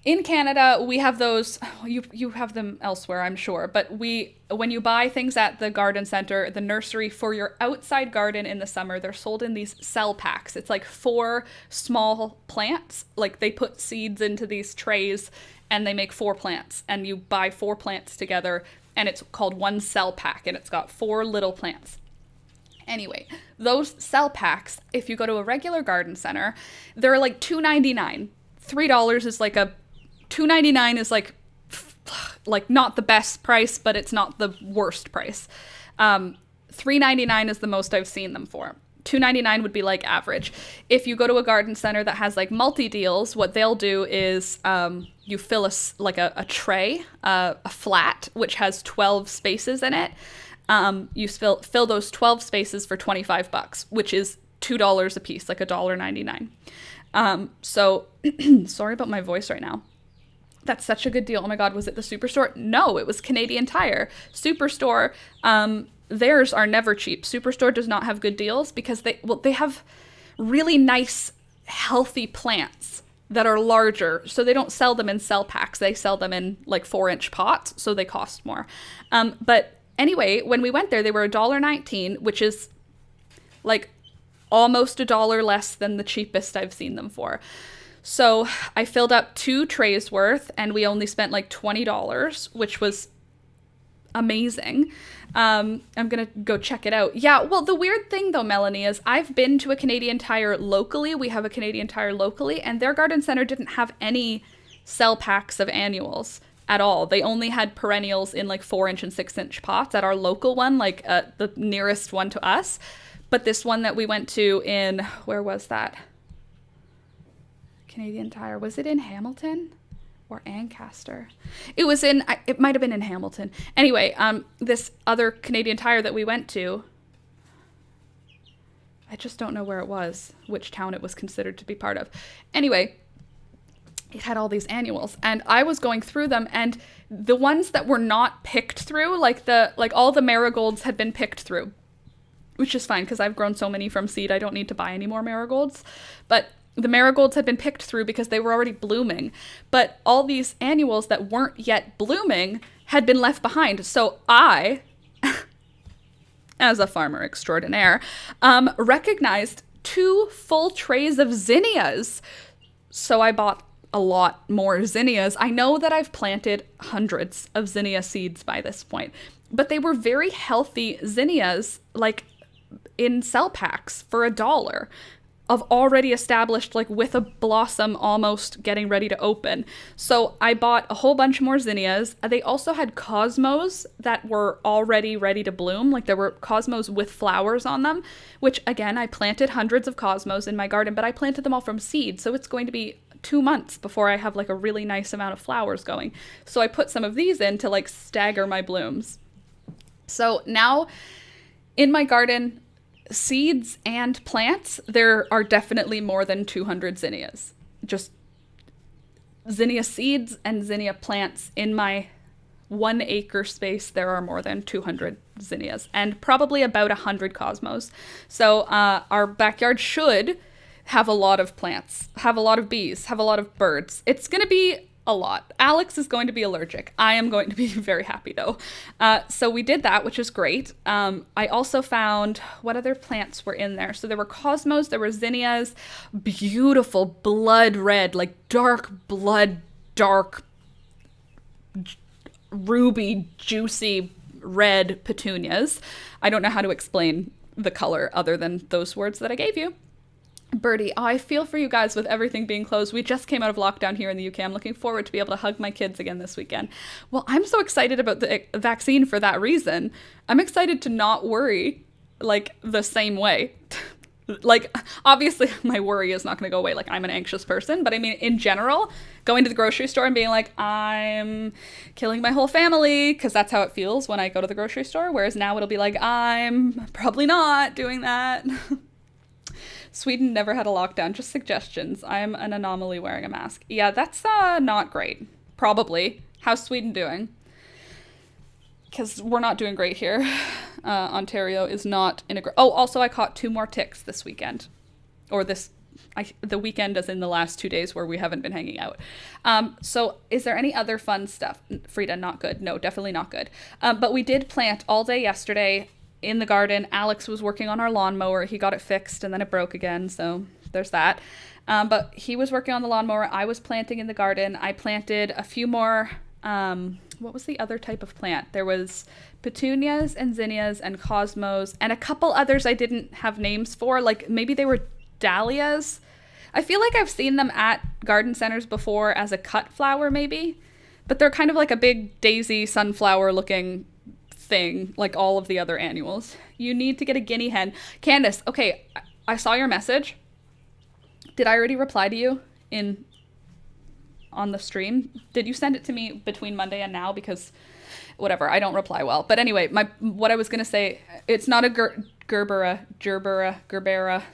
in Canada, we have those, you have them elsewhere, I'm sure, but when you buy things at the garden center, the nursery, for your outside garden in the summer, they're sold in these cell packs. It's like 4 small plants, like they put seeds into these trays and they make 4 plants, and you buy 4 plants together, and it's called one cell pack, and it's got 4 little plants. Anyway, those cell packs, if you go to a regular garden center, they're like $2.99. $3 is like $2.99 is like not the best price, but it's not the worst price. $3.99 is the most I've seen them for. $2.99 would be like average. If you go to a garden center that has like multi-deals, what they'll do is you fill a tray, a flat, which has 12 spaces in it. You fill those 12 spaces for $25, which is $2 a piece, like $1.99. So sorry about my voice right now. That's such a good deal. Oh my God, was it the Superstore? No, it was Canadian Tire. Superstore, theirs are never cheap. Superstore does not have good deals because they have really nice healthy plants that are larger. So they don't sell them in cell packs. They sell them in like 4-inch pots. So they cost more. But anyway, when we went there, they were $1.19, which is like almost $1 less than the cheapest I've seen them for. So I filled up 2 trays worth, and we only spent like $20, which was amazing. I'm gonna go check it out. Yeah, well, the weird thing though, Melanie, is I've been to a Canadian Tire locally. We have a Canadian Tire locally, and their garden center didn't have any cell packs of annuals at all. They only had perennials in like 4-inch and 6-inch pots at our local one, like the nearest one to us. But this one that we went to in, where was that? Canadian Tire. Was it in Hamilton or Ancaster? It might have been in Hamilton. Anyway, this other Canadian Tire that we went to, I just don't know where it was, which town it was considered to be part of. Anyway, it had all these annuals, and I was going through them, and the ones that were not picked through, like all the marigolds had been picked through, which is fine because I've grown so many from seed, I don't need to buy any more marigolds. But the marigolds had been picked through because they were already blooming. But all these annuals that weren't yet blooming had been left behind. So I, as a farmer extraordinaire, recognized 2 full trays of zinnias. So I bought a lot more zinnias. I know that I've planted hundreds of zinnia seeds by this point, but they were very healthy zinnias, like in cell packs for $1 of already established, like with a blossom almost getting ready to open. So I bought a whole bunch more zinnias. They also had cosmos that were already ready to bloom. Like there were cosmos with flowers on them, which again, I planted hundreds of cosmos in my garden, but I planted them all from seed. So it's going to be 2 months before I have like a really nice amount of flowers going. So I put some of these in to like stagger my blooms. So now in my garden, seeds and plants, there are definitely more than 200 zinnias. Just zinnia seeds and zinnia plants in my 1 acre space, there are more than 200 zinnias and probably about 100 cosmos. So our backyard should have a lot of plants, have a lot of bees, have a lot of birds. It's going to be a lot. Alex is going to be allergic. I am going to be very happy though. So we did that, which is great. I also found, what other plants were in there? So there were cosmos, there were zinnias, beautiful blood red, like dark blood, dark ruby, juicy red petunias. I don't know how to explain the color other than those words that I gave you. Birdie, I feel for you guys with everything being closed. We just came out of lockdown here in the UK. I'm looking forward to be able to hug my kids again this weekend. Well, I'm so excited about the vaccine for that reason. I'm excited to not worry like the same way. Like, obviously my worry is not going to go away. Like, I'm an anxious person, but I mean, in general, going to the grocery store and being like, I'm killing my whole family, because that's how it feels when I go to the grocery store. Whereas now it'll be like, I'm probably not doing that. Sweden never had a lockdown, just suggestions. I'm an anomaly wearing a mask. Yeah, that's not great. Probably. How's Sweden doing? Because we're not doing great here. Ontario is not in a oh, also I caught 2 more ticks this weekend. Or the weekend as in the last 2 days where we haven't been hanging out. So is there any other fun stuff? Frida, not good. No, definitely not good. But we did plant all day yesterday in the garden. Alex was working on our lawnmower. He got it fixed and then it broke again. So there's that. But he was working on the lawnmower. I was planting in the garden. I planted a few more, what was the other type of plant? There was petunias and zinnias and cosmos and a couple others I didn't have names for. Like maybe they were dahlias. I feel like I've seen them at garden centers before as a cut flower maybe. But they're kind of like a big daisy sunflower looking thing, like all of the other annuals. You need to get a guinea hen. Candace, okay, I saw your message. Did I already reply to you on the stream? Did you send it to me between Monday and now? Because whatever, I don't reply well. But anyway, what I was gonna say, it's not a Gerbera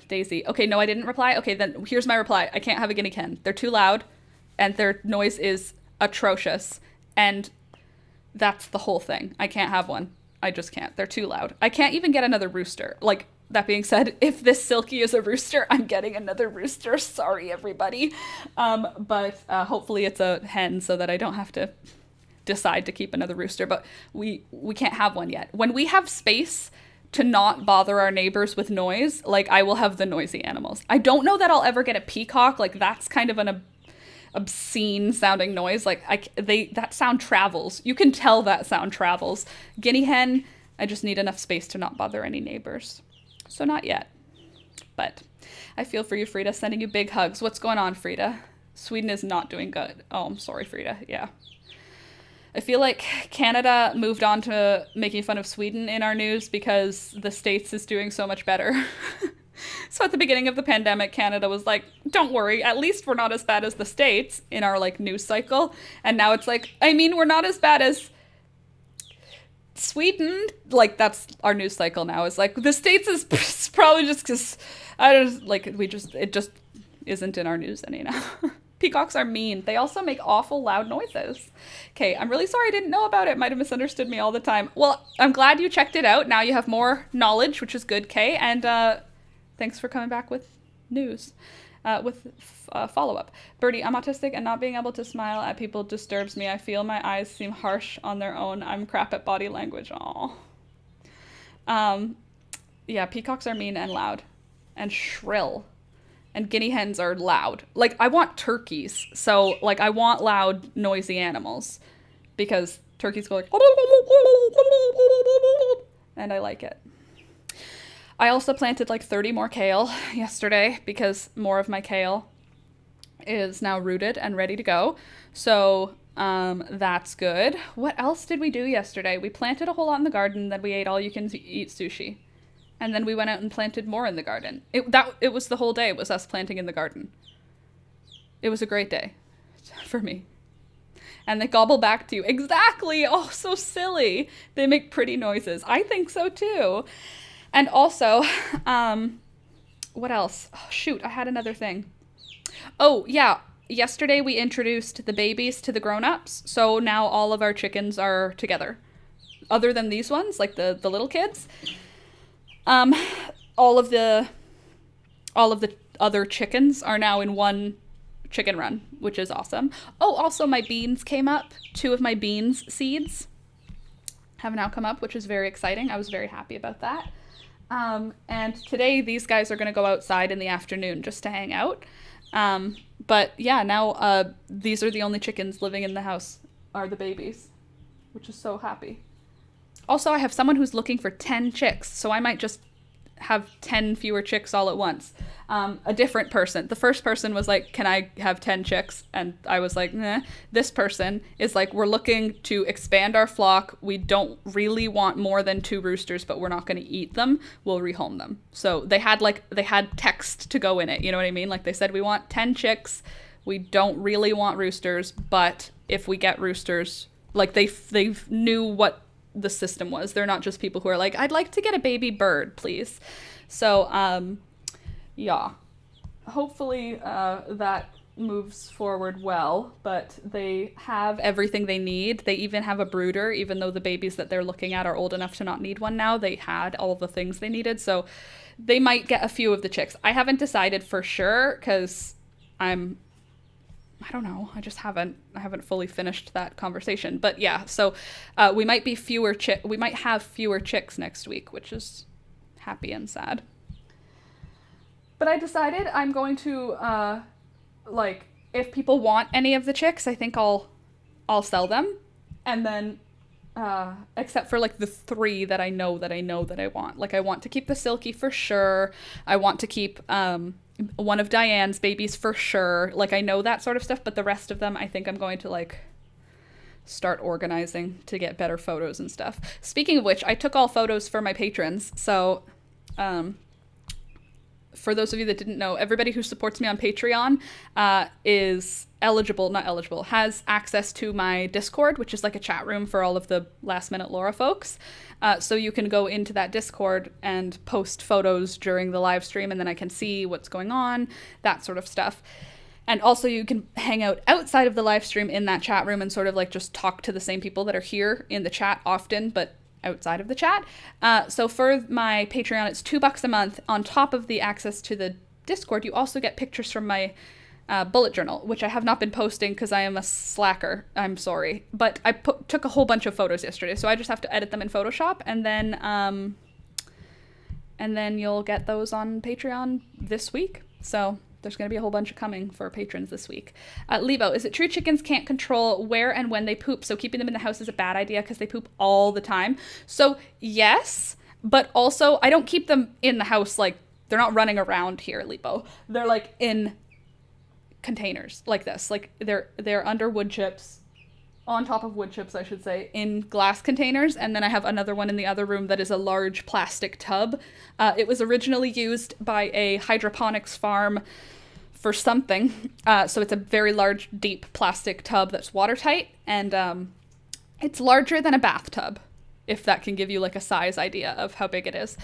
daisy. Okay, no, I didn't reply. Okay, then here's my reply. I can't have a guinea hen. They're too loud and their noise is atrocious, and that's the whole thing. I can't have one. I just can't. They're too loud. I can't even get another rooster. Like, that being said, if this Silky is a rooster, I'm getting another rooster. Sorry, everybody. But hopefully it's a hen so that I don't have to decide to keep another rooster. But we can't have one yet. When we have space to not bother our neighbors with noise, like, I will have the noisy animals. I don't know that I'll ever get a peacock. Like, that's kind of an obscene sounding noise. Like, that sound travels. You can tell that sound travels. Guinea hen, I just need enough space to not bother any neighbors. So not yet. But I feel for you, Frida. Sending you big hugs. What's going on, Frida? Sweden is not doing good. Oh, I'm sorry, Frida. Yeah. I feel like Canada moved on to making fun of Sweden in our news because the States is doing so much better. So at the beginning of the pandemic, Canada was like, don't worry, at least we're not as bad as the States in our, like, news cycle. And now it's like, I mean, we're not as bad as Sweden. Like, that's our news cycle now. Is like, the States is probably just because it just isn't in our news any now. Peacocks are mean. They also make awful loud noises. Okay, I'm really sorry I didn't know about it. Might have misunderstood me all the time. Well, I'm glad you checked it out. Now you have more knowledge, which is good, Kay. And thanks for coming back with news, with follow-up. Birdie, I'm autistic and not being able to smile at people disturbs me. I feel my eyes seem harsh on their own. I'm crap at body language. Aw. Yeah, peacocks are mean and loud and shrill. And guinea hens are loud. Like, I want turkeys. So, like, I want loud, noisy animals. Because turkeys go like... And I like it. I also planted like 30 more kale yesterday because more of my kale is now rooted and ready to go. So, that's good. What else did we do yesterday? We planted a whole lot in the garden, then we ate all-you-can-eat sushi. And then we went out and planted more in the garden. It was the whole day. It was us planting in the garden. It was a great day for me. And they gobble back to you. Exactly. Oh, so silly. They make pretty noises. I think so too. And also, what else? Oh, shoot, I had another thing. Oh, yeah. Yesterday we introduced the babies to the grown-ups. So now all of our chickens are together. Other than these ones, like the little kids. All of the other chickens are now in one chicken run, which is awesome. Oh, also my beans came up. 2 of my beans seeds have now come up, which is very exciting. I was very happy about that. And today these guys are going to go outside in the afternoon just to hang out. But yeah, now, these are the only chickens living in the house are the babies, which is so happy. Also, I have someone who's looking for 10 chicks, so I might just have 10 fewer chicks all at once. A different person. The first person was like, can I have 10 chicks? And I was like, nah. This person is like, we're looking to expand our flock. We don't really want more than 2 roosters, but we're not going to eat them. We'll rehome them. So they had text to go in it. You know what I mean? Like, they said, we want 10 chicks. We don't really want roosters, but if we get roosters, like, they knew what the system was. They're not just people who are like, I'd like to get a baby bird, please. So, yeah. Hopefully, that moves forward well, but they have everything they need. They even have a brooder, even though the babies that they're looking at are old enough to not need one now. They had all the things they needed, so they might get a few of the chicks. I haven't decided for sure, because I don't know. I haven't fully finished that conversation. But yeah, so we might have fewer chicks next week, which is happy and sad. But I decided I'm going to if people want any of the chicks, I think I'll sell them. And then except for like the 3 that I know that I want. Like, I want to keep the Silky for sure. I want to keep one of Diane's babies for sure. Like, I know that sort of stuff, but the rest of them I think I'm going to like start organizing to get better photos and stuff. Speaking of which, I took all photos for my patrons. So for those of you that didn't know, everybody who supports me on Patreon is has access to my Discord, which is like a chat room for all of the Last Minute Laura folks. So you can go into that Discord and post photos during the live stream, and then I can see what's going on, that sort of stuff. And also you can hang out outside of the live stream in that chat room and sort of like just talk to the same people that are here in the chat often, but outside of the chat. So for my Patreon, it's $2 a month. On top of the access to the Discord, you also get pictures from my bullet journal, which I have not been posting because I am a slacker. I'm sorry. But I took a whole bunch of photos yesterday, so I just have to edit them in Photoshop, and then you'll get those on Patreon this week. So there's going to be a whole bunch coming for patrons this week. Lebo, is it true chickens can't control where and when they poop, so keeping them in the house is a bad idea because they poop all the time? So yes, but also I don't keep them in the house, like they're not running around here, Lebo. They're like in containers like this, like they're under wood chips, on top of wood chips, I should say, in glass containers. And then I have another one in the other room that is a large plastic tub. It was originally used by a hydroponics farm for something. So it's a very large, deep plastic tub that's watertight. And it's larger than a bathtub, if that can give you like a size idea of how big it is.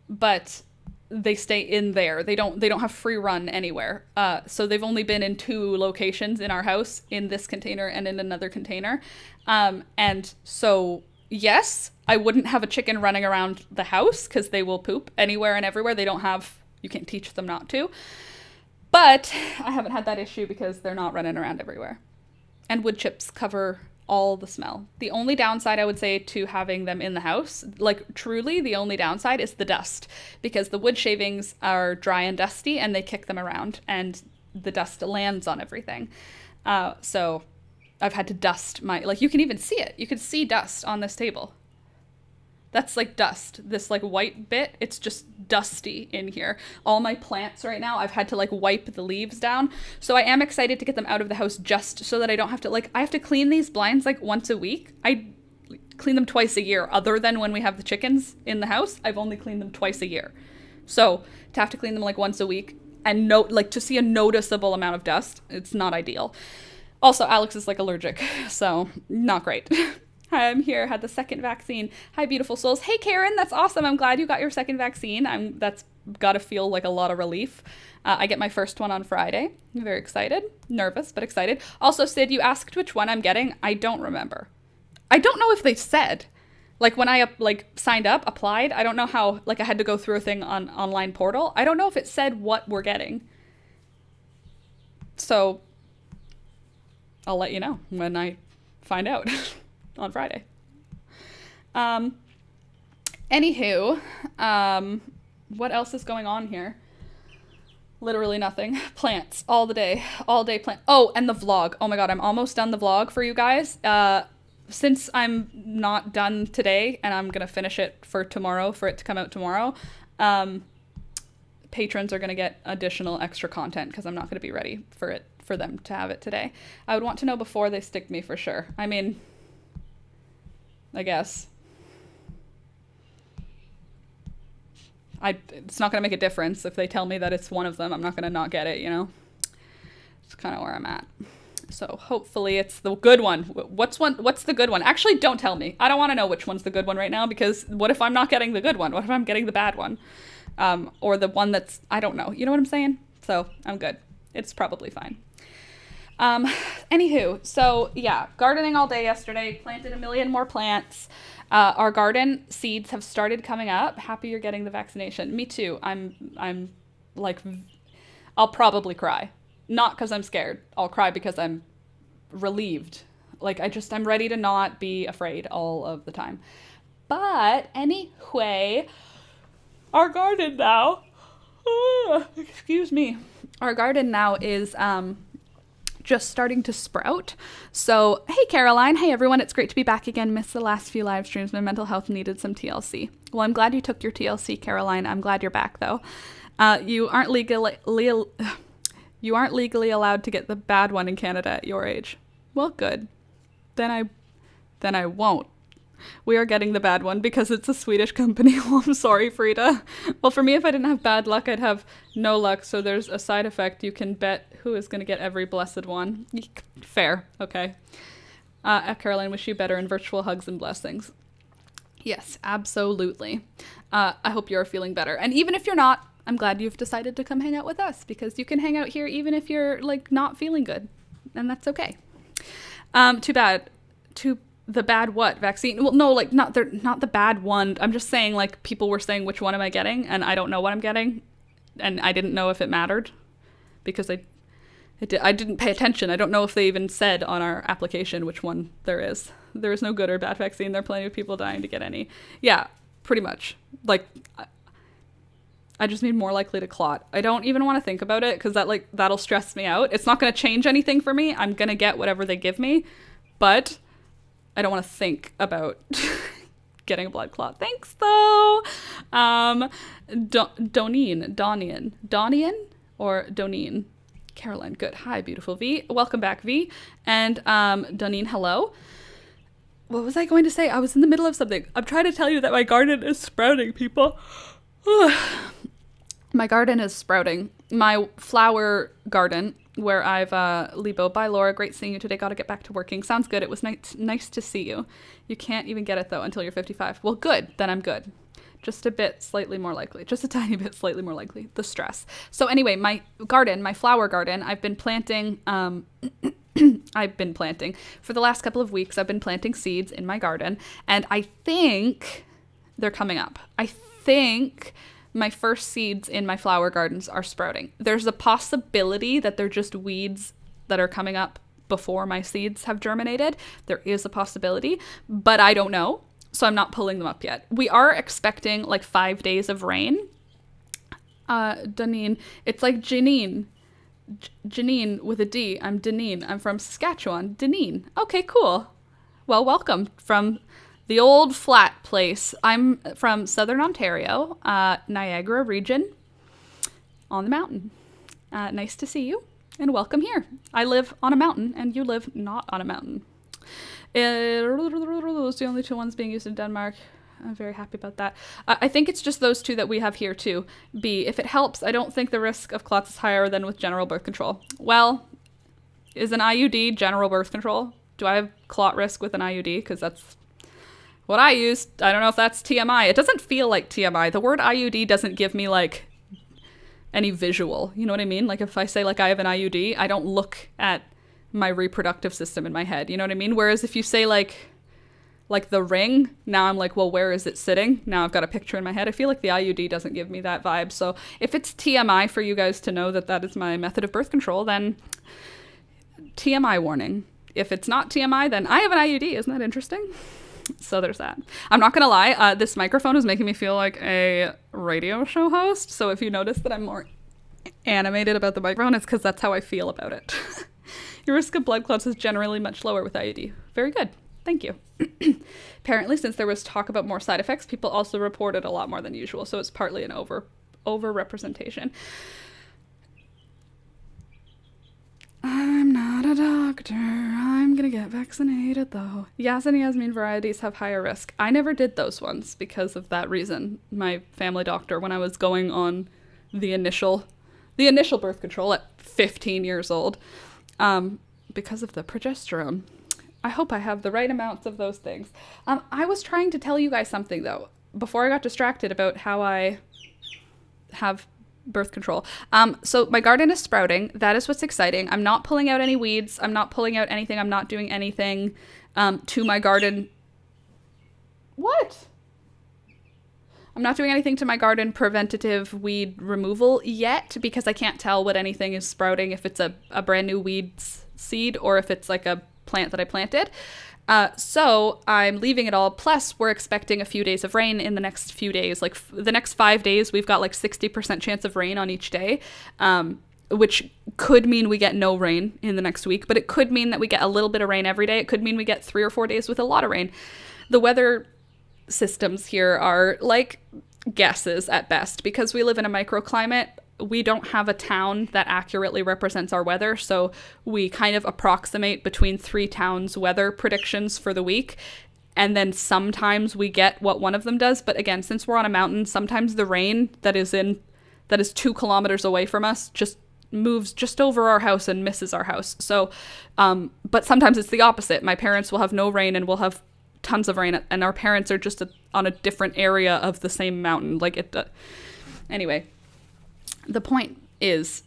But they stay in there. They don't have free run anywhere. So they've only been in 2 locations in our house, in this container and in another container. And so, yes, I wouldn't have a chicken running around the house because they will poop anywhere and everywhere. You can't teach them not to. But I haven't had that issue because they're not running around everywhere. And wood chips cover all the smell. The only downside, I would say, to having them in the house, like truly the only downside, is the dust, because the wood shavings are dry and dusty and they kick them around and the dust lands on everything. So I've had to dust like you can even see it. You can see dust on this table. That's like dust. This like white bit, it's just dusty in here. All my plants right now, I've had to like wipe the leaves down. So I am excited to get them out of the house just so that I don't have to, I have to clean these blinds like once a week. I clean them twice a year, other than when we have the chickens in the house. I've only cleaned them twice a year. So to have to clean them like once a week and to see a noticeable amount of dust, it's not ideal. Also, Alex is like allergic, so not great. Hi, I'm here, had the second vaccine. Hi, beautiful souls. Hey, Karen, that's awesome. I'm glad you got your second vaccine. That's gotta feel like a lot of relief. I get my first one on Friday. I'm very excited. Nervous, but excited. Also, Sid, you asked which one I'm getting. I don't remember. I don't know if they said. Like, when I, signed up, applied, I don't know how, I had to go through a thing on online portal. I don't know if it said what we're getting. So, I'll let you know when I find out. On Friday. Anywho, what else is going on here? Literally nothing. Plants all day plant. Oh, and the vlog. Oh my god, I'm almost done the vlog for you guys. Since I'm not done today and I'm gonna finish it for tomorrow, for it to come out tomorrow, patrons are gonna get additional extra content because I'm not gonna be ready for them to have it today. I would want to know before they stick me for sure. I mean, I guess. It's not going to make a difference if they tell me that it's one of them. I'm not going to not get it, you know? It's kind of where I'm at. So hopefully it's the good one. What's the good one? Actually, don't tell me. I don't want to know which one's the good one right now, because what if I'm not getting the good one? What if I'm getting the bad one? Or the one that's, I don't know. You know what I'm saying? So I'm good. It's probably fine. Anywho, so yeah, gardening all day yesterday, planted a million more plants. Our garden seeds have started coming up. Happy you're getting the vaccination. Me too. I'm like, I'll probably cry. Not because I'm scared. I'll cry because I'm relieved. I'm ready to not be afraid all of the time. But anyway, our garden now, excuse me. Our garden now is, just starting to sprout. So, hey Caroline, hey everyone, it's great to be back again. Missed the last few live streams. My mental health needed some TLC. Well, I'm glad you took your TLC, Caroline. I'm glad you're back though. You aren't legally allowed to get the bad one in Canada at your age. Well, good. Then I won't. We are getting the bad one because it's a Swedish company. Well, I'm sorry, Frida. Well, for me, if I didn't have bad luck, I'd have no luck. So there's a side effect. You can bet who is going to get every blessed one. Fair. Okay. Caroline, wish you better in virtual hugs and blessings. Yes, absolutely. I hope you're feeling better. And even if you're not, I'm glad you've decided to come hang out with us, because you can hang out here even if you're not feeling good. And that's okay. Too The bad what? Vaccine? Well, no, like not the bad one. I'm just saying, like, people were saying which one am I getting, and I don't know what I'm getting, and I didn't know if it mattered because I didn't pay attention. I don't know if they even said on our application which one there is. There is no good or bad vaccine. There are plenty of people dying to get any. Yeah, pretty much. Like, I just need more likely to clot. I don't even want to think about it because that'll stress me out. It's not going to change anything for me. I'm going to get whatever they give me, but I don't want to think about getting a blood clot. Thanks, though. Donian or Donine? Caroline, good. Hi, beautiful V. Welcome back, V. And Donine, hello. What was I going to say? I was in the middle of something. I'm trying to tell you that my garden is sprouting, people. My garden is sprouting. My flower garden, where I've Lebo, bye Laura, great seeing you today. Gotta get back to working. Sounds good. It was nice to see you. You can't even get it though until you're 55. Well, good. Then I'm good. Just a bit slightly more likely. Just a tiny bit slightly more likely. The stress. So anyway, my garden, my flower garden, I've been planting. I've been planting for the last couple of weeks. I've been planting seeds in my garden, and I think they're coming up. I think my first seeds in my flower gardens are sprouting. There's a possibility that they're just weeds that are coming up before my seeds have germinated. There is a possibility, but I don't know. So I'm not pulling them up yet. We are expecting like 5 days of rain. Deneen, it's like Janine. Janine with a D. I'm Deneen. I'm from Saskatchewan. Deneen. Okay, cool. Well, welcome from the old flat place. I'm from Southern Ontario, Niagara region, on the mountain. Nice to see you, and welcome here. I live on a mountain, and you live not on a mountain. Those are the only two ones being used in Denmark. I'm very happy about that. I think it's just those two that we have here too. B, if it helps, I don't think the risk of clots is higher than with general birth control. Well, is an IUD general birth control? Do I have clot risk with an IUD? Because that's what I used. I don't know if that's TMI. It doesn't feel like TMI. The word IUD doesn't give me like any visual. You know what I mean? Like if I say like I have an IUD, I don't look at my reproductive system in my head. You know what I mean? Whereas if you say like the ring, now I'm like, well, where is it sitting? Now I've got a picture in my head. I feel like the IUD doesn't give me that vibe. So if it's TMI for you guys to know that that is my method of birth control, then TMI warning. If it's not TMI, then I have an IUD. Isn't that interesting? So there's that. I'm not gonna lie, this microphone is making me feel like a radio show host. So if you notice that I'm more animated about the microphone, it's because that's how I feel about it. Your risk of blood clots is generally much lower with IUD. Very good. Thank you. Apparently, since there was talk about more side effects, people also reported a lot more than usual. So it's partly an over-representation. I'm not a doctor. I'm gonna get vaccinated though. Yas and Yasmin varieties have higher risk. I never did those ones because of that reason. My family doctor, when I was going on the initial birth control at 15 years old, because of the progesterone. I hope I have the right amounts of those things. I was trying to tell you guys something though, before I got distracted about how I have birth control. So my garden is sprouting. That is what's exciting. I'm not pulling out any weeds. I'm not pulling out anything. I'm not doing anything to my garden. What? I'm not doing anything to my garden preventative weed removal yet because I can't tell what anything is sprouting, if it's a brand new weed seed or if it's like a plant that I planted. So I'm leaving it all. Plus, we're expecting a few days of rain in the next few days. Like the next 5 days, we've got like 60% chance of rain on each day, which could mean we get no rain in the next week, but it could mean that we get a little bit of rain every day. It could mean we get 3 or 4 days with a lot of rain. The weather systems here are like guesses at best because we live in a microclimate. We don't have a town that accurately represents our weather, so we kind of approximate between 3 towns' weather predictions for the week, and then sometimes we get what one of them does. But again, since we're on a mountain, sometimes the rain that is 2 kilometers away from us just moves just over our house and misses our house. So, but sometimes it's the opposite. My parents will have no rain and we'll have tons of rain, and our parents are just on a different area of the same mountain. Like it. Anyway. The point is,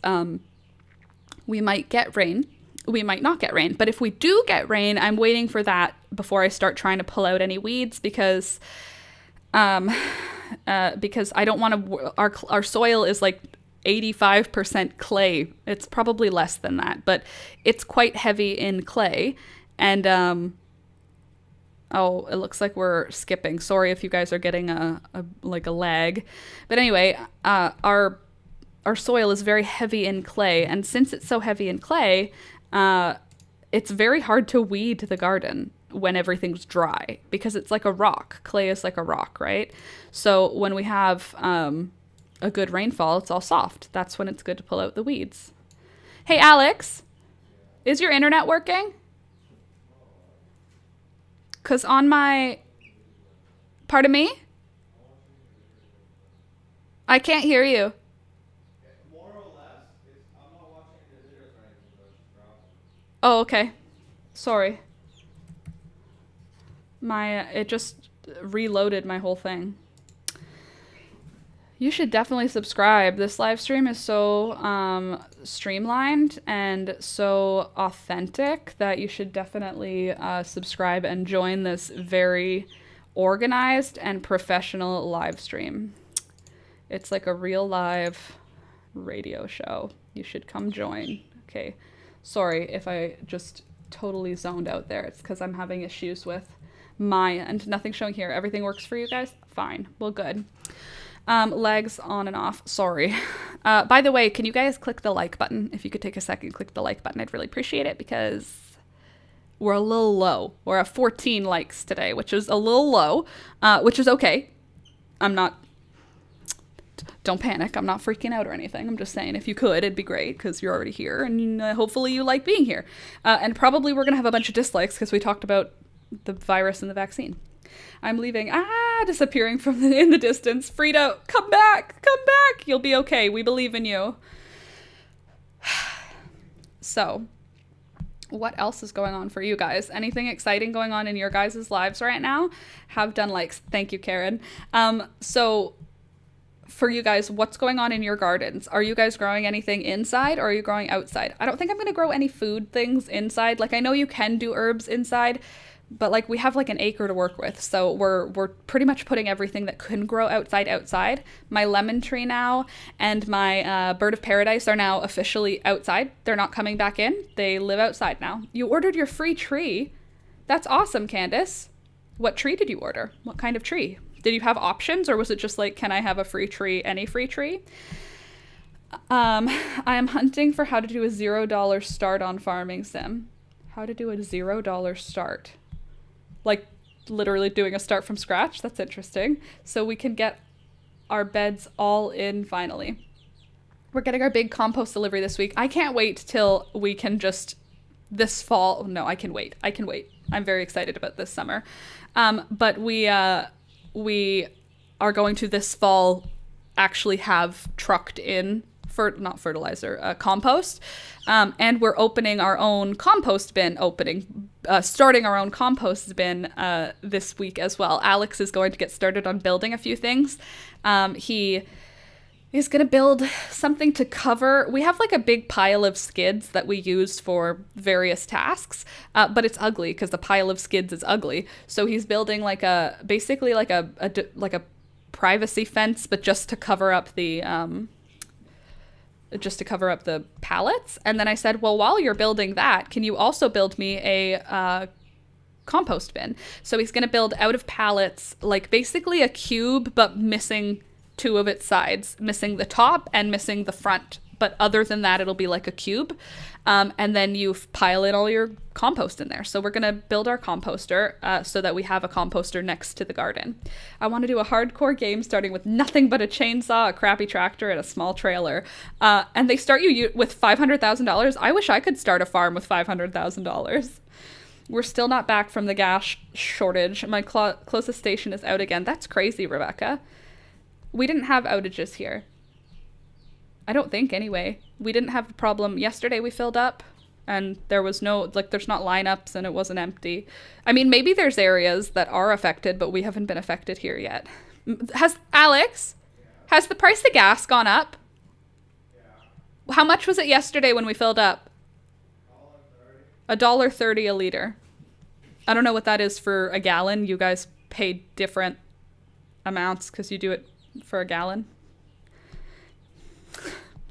we might get rain, we might not get rain, but if we do get rain, I'm waiting for that before I start trying to pull out any weeds because I don't want to, our soil is like 85% clay. It's probably less than that, but it's quite heavy in clay. And, oh, it looks like we're skipping. Sorry if you guys are getting a lag. But anyway, our soil is very heavy in clay. And since it's so heavy in clay, it's very hard to weed the garden when everything's dry because it's like a rock. Clay is like a rock, right? So when we have a good rainfall, it's all soft. That's when it's good to pull out the weeds. Hey, Alex, is your internet working? Because on my... Pardon me? I can't hear you. More or less, I'm not watching the videos or anything, but it's browsing. Oh, okay. Sorry. It just reloaded my whole thing. You should definitely subscribe. This live stream is so streamlined and so authentic that you should definitely subscribe and join this very organized and professional live stream. It's like a real live radio show. You should come join. Okay. Sorry if I just totally zoned out there. It's because I'm having issues with my end. Nothing showing here. Everything works for you guys? Fine. Well, good. Legs on and off. Sorry. By the way, can you guys click the like button? If you could take a second, click the like button. I'd really appreciate it because we're a little low. We're at 14 likes today, which is a little low, which is okay. Don't panic. I'm not freaking out or anything. I'm just saying if you could, it'd be great because you're already here and hopefully you like being here. And probably we're going to have a bunch of dislikes because we talked about the virus and the vaccine. I'm leaving. Disappearing from in the distance. Frida, come back. Come back. You'll be okay. We believe in you. So, what else is going on for you guys? Anything exciting going on in your guys' lives right now? Have done likes. Thank you, Karen. So, for you guys, what's going on in your gardens? Are you guys growing anything inside or are you growing outside? I don't think I'm going to grow any food things inside. Like, I know you can do herbs inside, but like we have like an acre to work with. So we're pretty much putting everything that can grow outside. My lemon tree now and my bird of paradise are now officially outside. They're not coming back in. They live outside now. You ordered your free tree. That's awesome, Candace. What tree did you order? What kind of tree? Did you have options or was it just like, can I have a free tree, any free tree? I am hunting for how to do a $0 start on Farming Sim. How to do a $0 start. Like literally doing a start from scratch. That's interesting. So we can get our beds all in finally. We're getting our big compost delivery this week. I can't wait till we can just this fall. No, I can wait. I'm very excited about this summer. But we are going to this fall actually have trucked in compost. And we're opening our own compost bin, starting our own compost bin this week as well. Alex is going to get started on building a few things. He is going to build something to cover. We have like a big pile of skids that we use for various tasks, but it's ugly because the pile of skids is ugly. So he's building basically like a privacy fence, but just to cover up the pallets. And then I said, well, while you're building that, can you also build me a compost bin? So he's going to build out of pallets, like basically a cube, but missing two of its sides, missing the top and missing the front. But other than that, it'll be like a cube. And then you pile in all your compost in there. So we're going to build our composter so that we have a composter next to the garden. I want to do a hardcore game starting with nothing but a chainsaw, a crappy tractor, and a small trailer. And they start you with $500,000. I wish I could start a farm with $500,000. We're still not back from the gas shortage. My closest station is out again. That's crazy, Rebecca. We didn't have outages here. I don't think, anyway. We didn't have a problem. Yesterday we filled up and there was there's not lineups and it wasn't empty. I mean, maybe there's areas that are affected, but we haven't been affected here yet. Alex, has the price of gas gone up? Yeah. How much was it yesterday when we filled up? $1.30 a liter. I don't know what that is for a gallon. You guys pay different amounts because you do it for a gallon.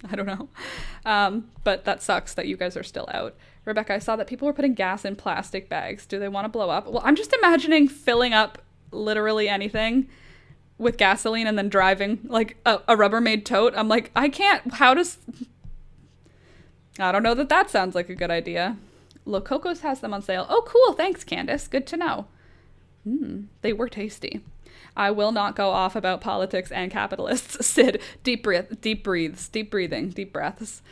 I don't know. But that sucks that you guys are still out. Rebecca, I saw that people were putting gas in plastic bags. Do they want to blow up? Well, I'm just imagining filling up literally anything with gasoline and then driving like a Rubbermaid tote. I'm like, I can't. I don't know that sounds like a good idea. Lococos has them on sale. Oh, cool. Thanks, Candace. Good to know. They were tasty. I will not go off about politics and capitalists. Sid, deep breathing, deep breaths.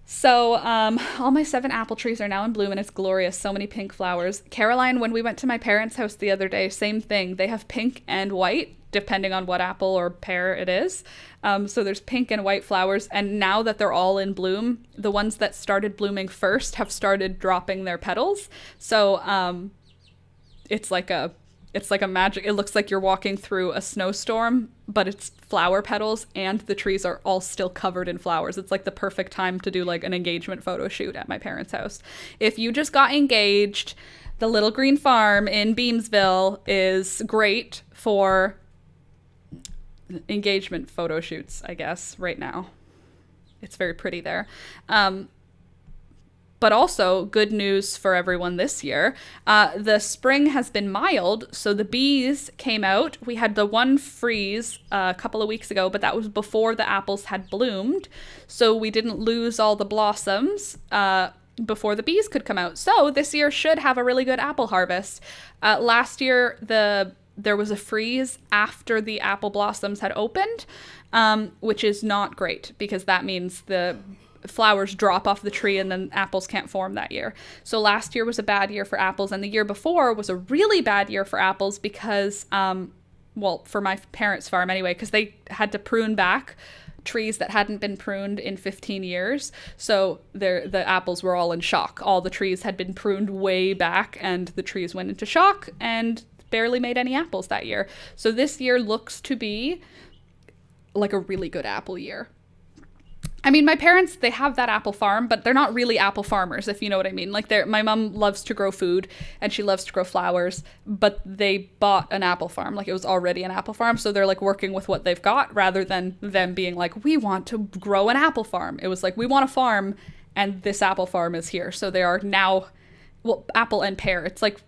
So all my 7 apple trees are now in bloom and it's glorious. So many pink flowers. Caroline, when we went to my parents' house the other day, same thing. They have pink and white, depending on what apple or pear it is. So there's pink and white flowers. And now that they're all in bloom, the ones that started blooming first have started dropping their petals. So it's like a magic. It looks like you're walking through a snowstorm, but it's flower petals and the trees are all still covered in flowers. It's like the perfect time to do like an engagement photo shoot at my parents' house. If you just got engaged, the Little Green Farm in Beamsville is great for engagement photo shoots, I guess, right now. It's very pretty there. But also, good news for everyone this year. The spring has been mild, so the bees came out. We had the one freeze a couple of weeks ago, but that was before the apples had bloomed. So we didn't lose all the blossoms before the bees could come out. So this year should have a really good apple harvest. Last year, there was a freeze after the apple blossoms had opened, which is not great because that means the flowers drop off the tree and then apples can't form that year. So last year was a bad year for apples, and the year before was a really bad year for apples because, for my parents' farm anyway, because they had to prune back trees that hadn't been pruned in 15 years. So the apples were all in shock. All the trees had been pruned way back and the trees went into shock and barely made any apples that year. So this year looks to be like a really good apple year. I mean, my parents, they have that apple farm, but they're not really apple farmers, if you know what I mean. Like, my mom loves to grow food, and she loves to grow flowers, but they bought an apple farm. Like, it was already an apple farm, so they're, like, working with what they've got, rather than them being like, we want to grow an apple farm. It was like, we want a farm, and this apple farm is here. So they are now, apple and pear. It's like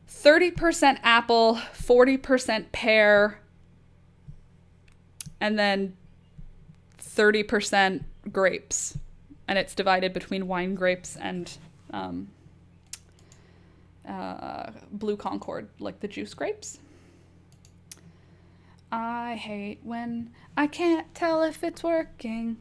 30% apple, 40% pear, and then 30% grapes, and it's divided between wine grapes and blue Concord, like the juice grapes. I hate when I can't tell if it's working.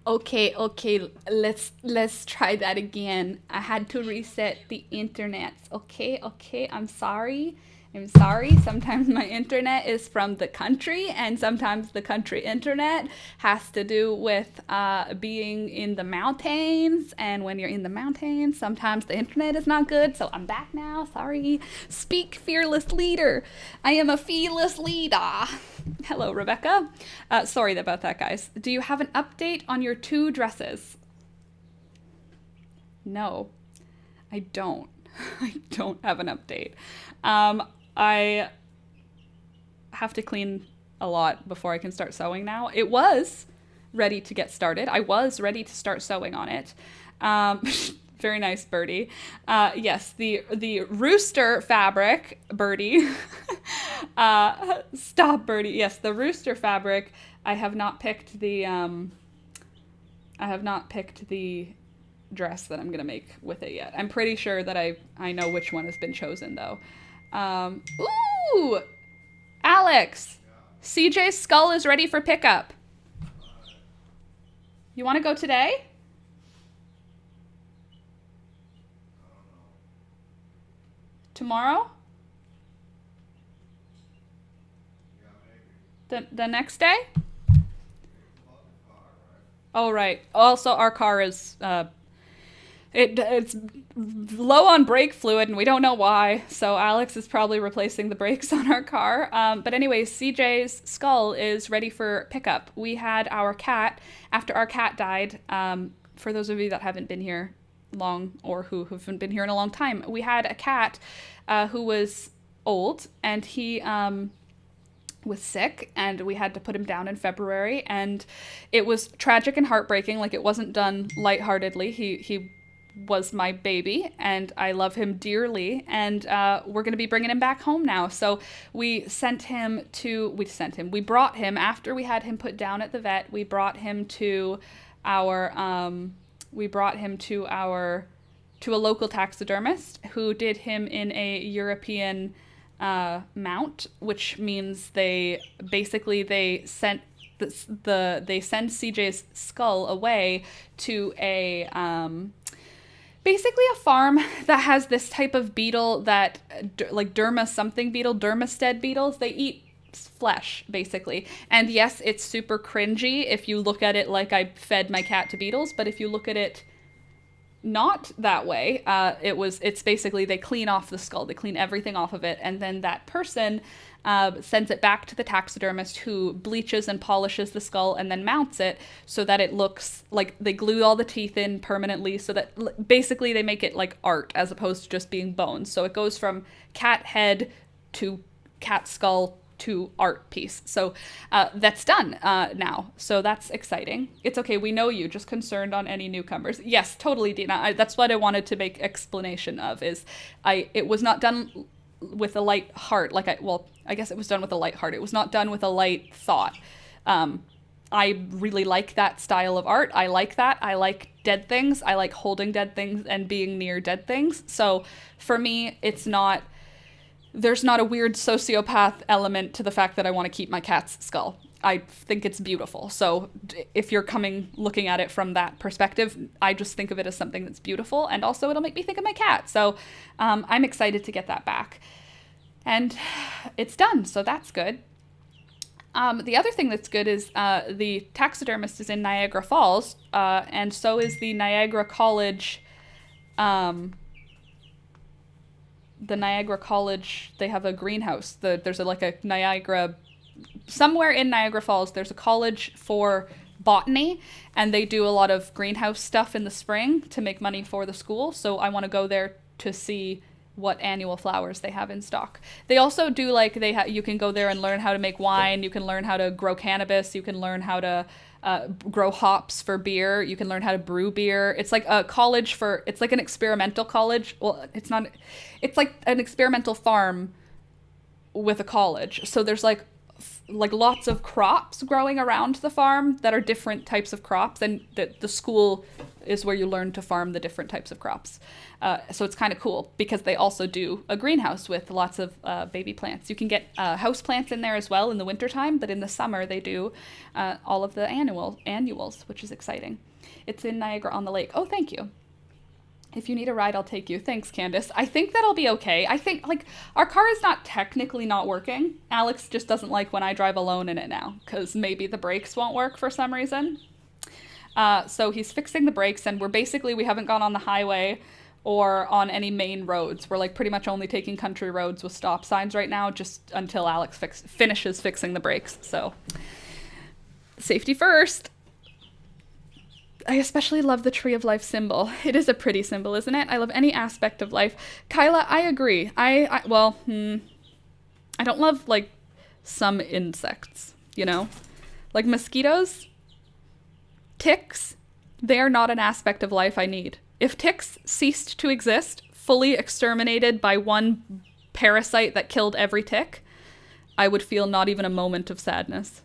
Okay, let's try that again. I had to reset the internet. Okay, I'm sorry. Sometimes my internet is from the country, and sometimes the country internet has to do with being in the mountains. And when you're in the mountains, sometimes the internet is not good. So I'm back now. Sorry. Speak, fearless leader. I am a fearless leader. Hello, Rebecca. Sorry about that, guys. Do you have an update on your 2 dresses? No, I don't. I don't have an update. I have to clean a lot before I can start sewing now. It was ready to get started. I was ready to start sewing on it. Very nice, Birdie. Yes, the rooster fabric, Birdie. Stop, Birdie. Yes, the rooster fabric. I have not picked the dress that I'm gonna make with it yet. I'm pretty sure that I know which one has been chosen though. Ooh, Alex, CJ's skull is ready for pickup. You want to go today? Tomorrow? The next day? Oh, right. Also, our car is it's low on brake fluid, and we don't know why. So Alex is probably replacing the brakes on our car. But anyways, CJ's skull is ready for pickup. We had our cat after our cat died. For those of you that haven't been here long or who haven't been here in a long time, we had a cat who was old, and he was sick, and we had to put him down in February, and it was tragic and heartbreaking. Like, it wasn't done lightheartedly. He was my baby, and I love him dearly, and we're going to be bringing him back home now. So we brought him after we had him put down at the vet. We brought him to a local taxidermist who did him in a European mount, which means they send CJ's skull away to basically a farm that has this type of beetle that, like dermasted beetles. They eat flesh, basically. And yes, it's super cringy if you look at it like I fed my cat to beetles, but if you look at it not that way, it's basically they clean off the skull, they clean everything off of it, and then that person sends it back to the taxidermist, who bleaches and polishes the skull and then mounts it so that it looks like they glue all the teeth in permanently, so that basically they make it like art as opposed to just being bones. So it goes from cat head to cat skull to art piece. So that's done now. So that's exciting. It's okay. We know you. Just concerned on any newcomers. Yes, totally, Dina. That's what I wanted to make explanation of. It was not done with a light heart. I guess it was done with a light heart. It was not done with a light thought. I really like that style of art. I like that. I like dead things. I like holding dead things and being near dead things. So for me, there's not a weird sociopath element to the fact that I want to keep my cat's skull. I think it's beautiful. So if you're looking at it from that perspective, I just think of it as something that's beautiful, and also it'll make me think of my cat. So I'm excited to get that back. And it's done, so that's good. The other thing that's good is the taxidermist is in Niagara Falls, and so is the Niagara College. The Niagara College, they have a greenhouse. There's a Niagara, somewhere in Niagara Falls, there's a college for botany, and they do a lot of greenhouse stuff in the spring to make money for the school. So I want to go there to see what annual flowers they have in stock. They also do you can go there and learn how to make wine. You can learn how to grow cannabis. You can learn how to grow hops for beer. You can learn how to brew beer. It's like a college it's like an experimental college. Well, it's not, it's like an experimental farm with a college. So there's like lots of crops growing around the farm that are different types of crops, and the school is where you learn to farm the different types of crops. So it's kind of cool because they also do a greenhouse with lots of baby plants. You can get house plants in there as well in the wintertime, but in the summer they do all of the annuals, which is exciting. It's in Niagara-on-the-Lake. Oh, thank you. If you need a ride, I'll take you. Thanks, Candace. I think that'll be okay. I think, our car is not technically not working. Alex just doesn't like when I drive alone in it now, because maybe the brakes won't work for some reason. So he's fixing the brakes, and we haven't gone on the highway or on any main roads. We're pretty much only taking country roads with stop signs right now, just until Alex finishes fixing the brakes. So safety first. I especially love the Tree of Life symbol. It is a pretty symbol, isn't it? I love any aspect of life. Kyla, I agree. I don't love, some insects, Like mosquitoes, ticks, they are not an aspect of life I need. If ticks ceased to exist, fully exterminated by one parasite that killed every tick, I would feel not even a moment of sadness.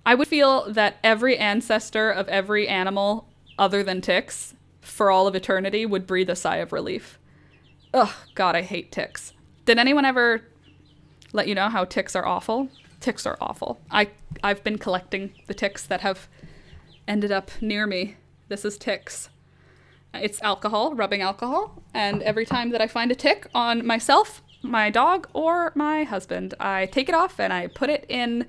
I would feel that every ancestor of every animal other than ticks for all of eternity would breathe a sigh of relief. Ugh, God, I hate ticks. Did anyone ever let you know how ticks are awful? Ticks are awful. I've been collecting the ticks that have ended up near me. This is ticks. It's alcohol, rubbing alcohol, and every time that I find a tick on myself, my dog, or my husband, I take it off and I put it in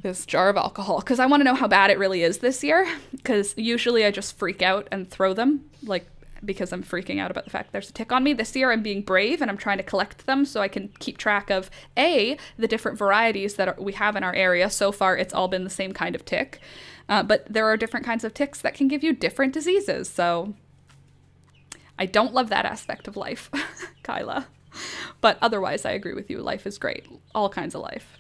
this jar of alcohol because I want to know how bad it really is this year, because usually I just freak out and throw them, like, because I'm freaking out about the fact there's a tick on me. This year I'm being brave and I'm trying to collect them so I can keep track of the different varieties that we have in our area. So far it's all been the same kind of tick, but there are different kinds of ticks that can give you different diseases, so I don't love that aspect of life, Kyla. But otherwise I agree with you, life is great, all kinds of life.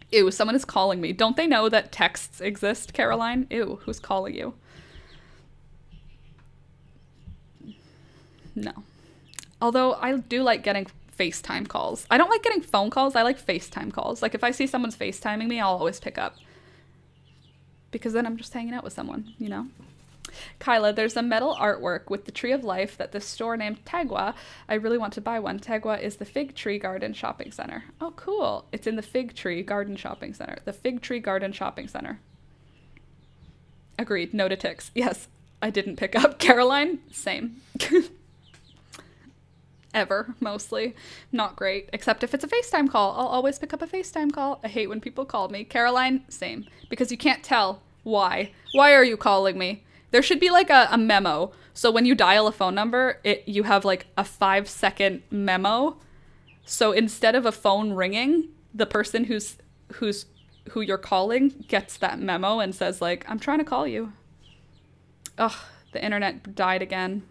Ew, someone is calling me. Don't they know that texts exist, Caroline? Ew, who's calling you? No. Although I do like getting FaceTime calls. I don't like getting phone calls. I like FaceTime calls. Like if I see someone's FaceTiming me, I'll always pick up. Because then I'm just hanging out with someone, you know? Kyla, there's a metal artwork with the tree of life that this store named Tagua. I really want to buy one. Tagua is the Fig Tree Garden Shopping Center. Oh, cool. It's in the Fig Tree Garden Shopping Center. The Fig Tree Garden Shopping Center. Agreed. No to ticks. Yes, I didn't pick up. Caroline, same. Ever, mostly. Not great. Except if it's a FaceTime call. I'll always pick up a FaceTime call. I hate when people call me. Caroline, same. Because you can't tell why. Why are you calling me? There should be like a memo. So when you dial a phone number, you have like a 5-second memo. So instead of a phone ringing, the person who you're calling gets that memo and says like, I'm trying to call you. Ugh, the internet died again.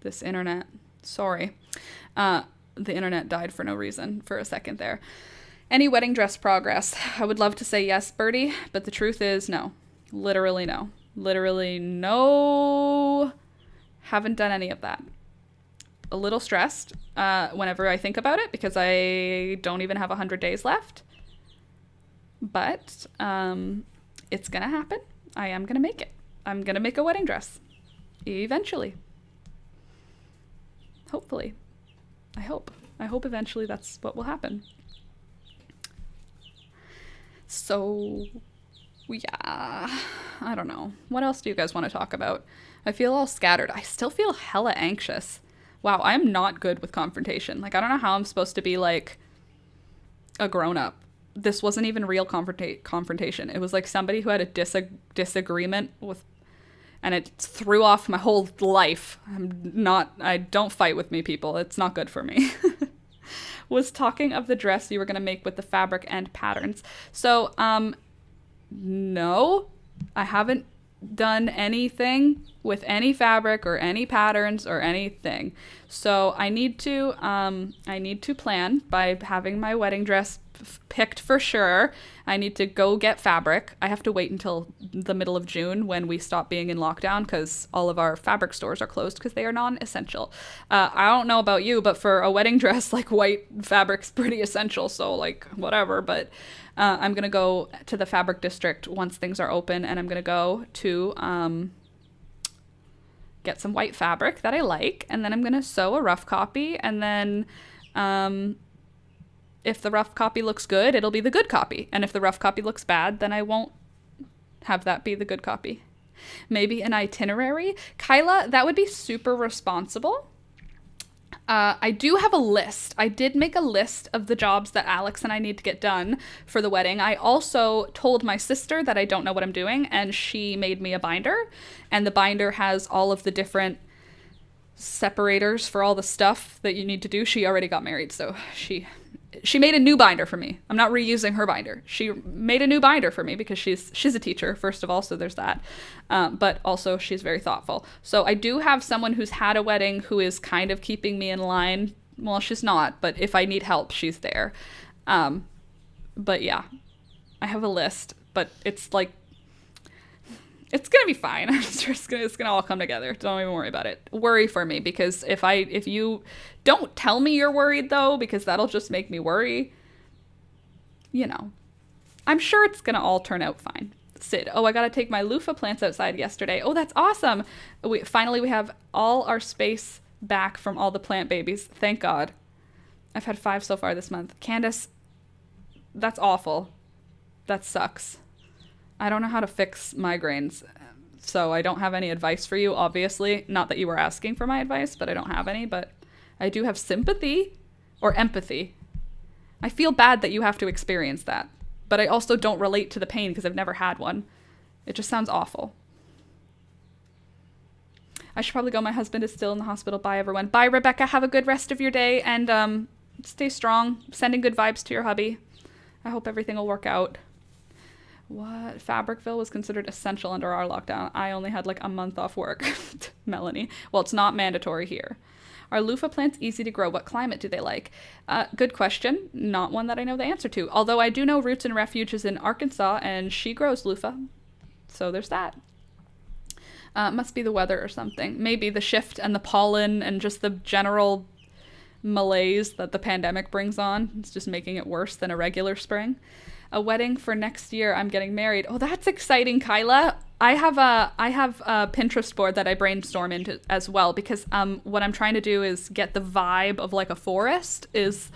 This internet. Sorry. The internet died for no reason for a second there. Any wedding dress progress? I would love to say yes, Birdie, but the truth is no. Literally no. Literally no. Haven't done any of that. A little stressed whenever I think about it because I don't even have 100 days left. But it's going to happen. I am going to make it. I'm going to make a wedding dress. Eventually. Hopefully. I hope. I hope eventually that's what will happen. So, yeah, I don't know. What else do you guys want to talk about? I feel all scattered. I still feel hella anxious. Wow, I'm not good with confrontation. Like, I don't know how I'm supposed to be, like, a grown-up. This wasn't even real confrontation. It was, like, somebody who had a disagreement with, and it threw off my whole life. I don't fight with me, people. It's not good for me. Was talking of the dress you were going to make with the fabric and patterns. So, no, I haven't done anything with any fabric or any patterns or anything. So I need to plan by having my wedding dress picked for sure. I need to go get fabric. I have to wait until the middle of June when we stop being in lockdown because all of our fabric stores are closed because they are non-essential. I don't know about you, but for a wedding dress, like white fabric's pretty essential. So like whatever, but I'm going to go to the fabric district once things are open and I'm going to go to get some white fabric that I like. And then I'm going to sew a rough copy and then if the rough copy looks good, it'll be the good copy. And if the rough copy looks bad, then I won't have that be the good copy. Maybe an itinerary. Kyla, that would be super responsible. I do have a list. I did make a list of the jobs that Alex and I need to get done for the wedding. I also told my sister that I don't know what I'm doing, and she made me a binder. And the binder has all of the different separators for all the stuff that you need to do. She already got married, so she made a new binder for me. I'm not reusing her binder. She made a new binder for me because she's a teacher, first of all, so there's that. But also she's very thoughtful. So I do have someone who's had a wedding who is kind of keeping me in line. Well, she's not, but if I need help, she's there. But yeah, I have a list, but it's like, it's gonna be fine. I'm sure it's gonna all come together. Don't even worry about it. Worry for me, because if you don't tell me you're worried though, because that'll just make me worry. You know, I'm sure it's gonna all turn out fine. Sid, oh, I gotta take my loofah plants outside yesterday. Oh, that's awesome. We have all our space back from all the plant babies. Thank God. I've had 5 so far this month. Candace, that's awful. That sucks. I don't know how to fix migraines, so I don't have any advice for you, obviously. Not that you were asking for my advice, but I don't have any. But I do have sympathy or empathy. I feel bad that you have to experience that, but I also don't relate to the pain because I've never had one. It just sounds awful. I should probably go. My husband is still in the hospital. Bye, everyone. Bye, Rebecca. Have a good rest of your day, and stay strong. Sending good vibes to your hubby. I hope everything will work out. What? Fabricville was considered essential under our lockdown. I only had like a month off work. Melanie. Well, it's not mandatory here. Are loofah plants easy to grow? What climate do they like? Good question. Not one that I know the answer to. Although I do know Roots and Refuge is in Arkansas, and she grows loofah. So there's that. Must be the weather or something. Maybe the shift and the pollen and just the general malaise that the pandemic brings on. It's just making it worse than a regular spring. A wedding for next year. I'm getting married. Oh, that's exciting, Kyla. I have a Pinterest board that I brainstorm into as well, because what I'm trying to do is get the vibe of like a forest. Is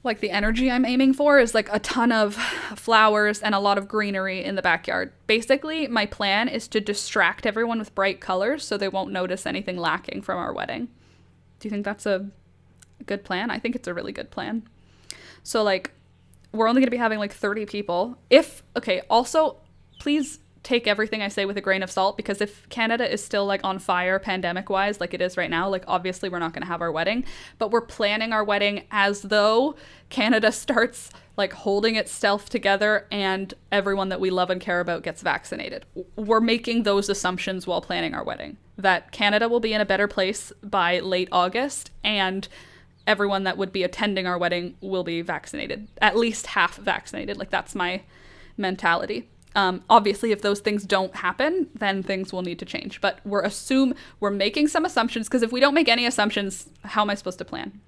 like the energy I'm aiming for is like a ton of flowers and a lot of greenery in the backyard. Basically, my plan is to distract everyone with bright colors so they won't notice anything lacking from our wedding. Do you think that's a good plan? I think it's a really good plan. So like, we're only going to be having like 30 people. Also, please take everything I say with a grain of salt, because if Canada is still like on fire pandemic wise, like it is right now, like obviously we're not going to have our wedding, but we're planning our wedding as though Canada starts like holding itself together and everyone that we love and care about gets vaccinated. We're making those assumptions while planning our wedding, that Canada will be in a better place by late August and everyone that would be attending our wedding will be vaccinated, at least half vaccinated. Like that's my mentality. Obviously, if those things don't happen, then things will need to change. But we're making some assumptions, because if we don't make any assumptions, how am I supposed to plan?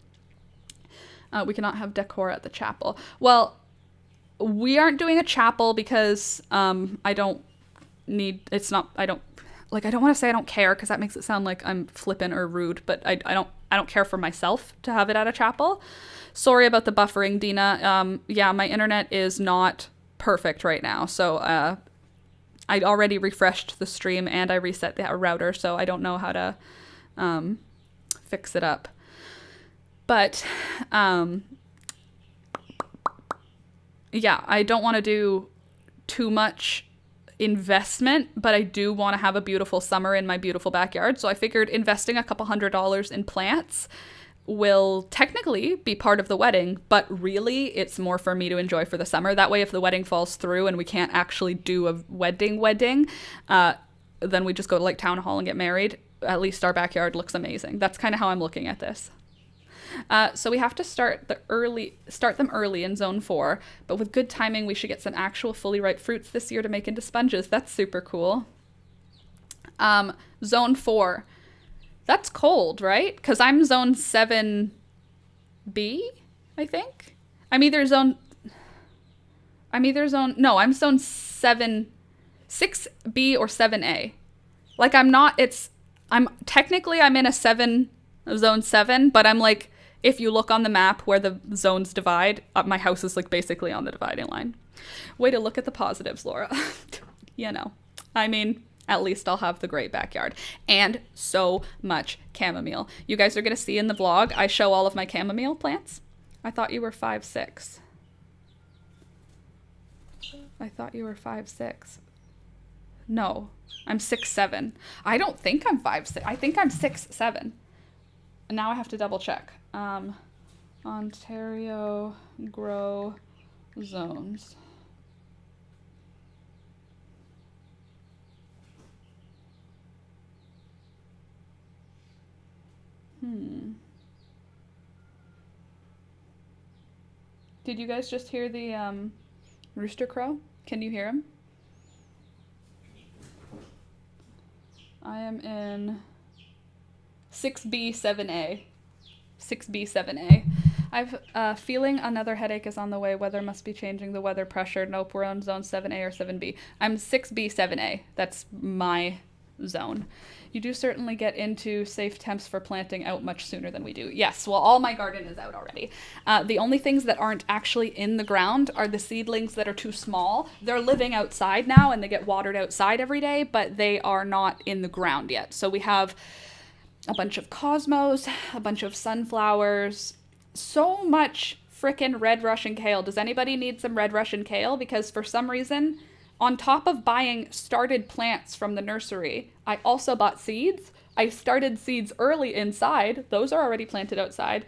We cannot have decor at the chapel. Well, we aren't doing a chapel because I don't want to say I don't care, because that makes it sound like I'm flippant or rude, but I don't care for myself to have it at a chapel. Sorry about the buffering, Dina. Yeah, my internet is not perfect right now. So I already refreshed the stream and I reset the router, so I don't know how to fix it up. But yeah, I don't want to do too much investment, but I do want to have a beautiful summer in my beautiful backyard. So I figured investing a couple $100 in plants will technically be part of the wedding, but really it's more for me to enjoy for the summer. That way, if the wedding falls through and we can't actually do a wedding, then we just go to like town hall and get married. At least our backyard looks amazing. That's kind of how I'm looking at this. So we have to start them early in zone 4, but with good timing, we should get some actual fully ripe fruits this year to make into sponges. That's super cool. Zone 4. That's cold, right? Because I'm zone 7B, I think. I'm zone 6B or 7A. Like I'm in a zone 7, but I'm like, if you look on the map where the zones divide, my house is like basically on the dividing line. Way to look at the positives, Laura. At least I'll have the great backyard and so much chamomile. You guys are going to see in the vlog, I show all of my chamomile plants. I thought you were 5'6". No, I'm 6'7". I don't think I'm 5'6". I think I'm 6'7". Now I have to double check. Ontario grow zones. Did you guys just hear the Rooster Crow? Can you hear him? I am in 6B7A. 6B7A. I've feeling another headache is on the way. Weather must be changing. The weather pressure. Nope, we're on zone 7A or 7B. I'm 6B7A. That's my zone. You do certainly get into safe temps for planting out much sooner than we do. Yes, well, all my garden is out already. The only things that aren't actually in the ground are the seedlings that are too small. They're living outside now and they get watered outside every day, but they are not in the ground yet. So we have a bunch of cosmos, a bunch of sunflowers, so much frickin' red Russian kale. Does anybody need some red Russian kale? Because for some reason, on top of buying started plants from the nursery, I also bought seeds. I started seeds early inside. Those are already planted outside.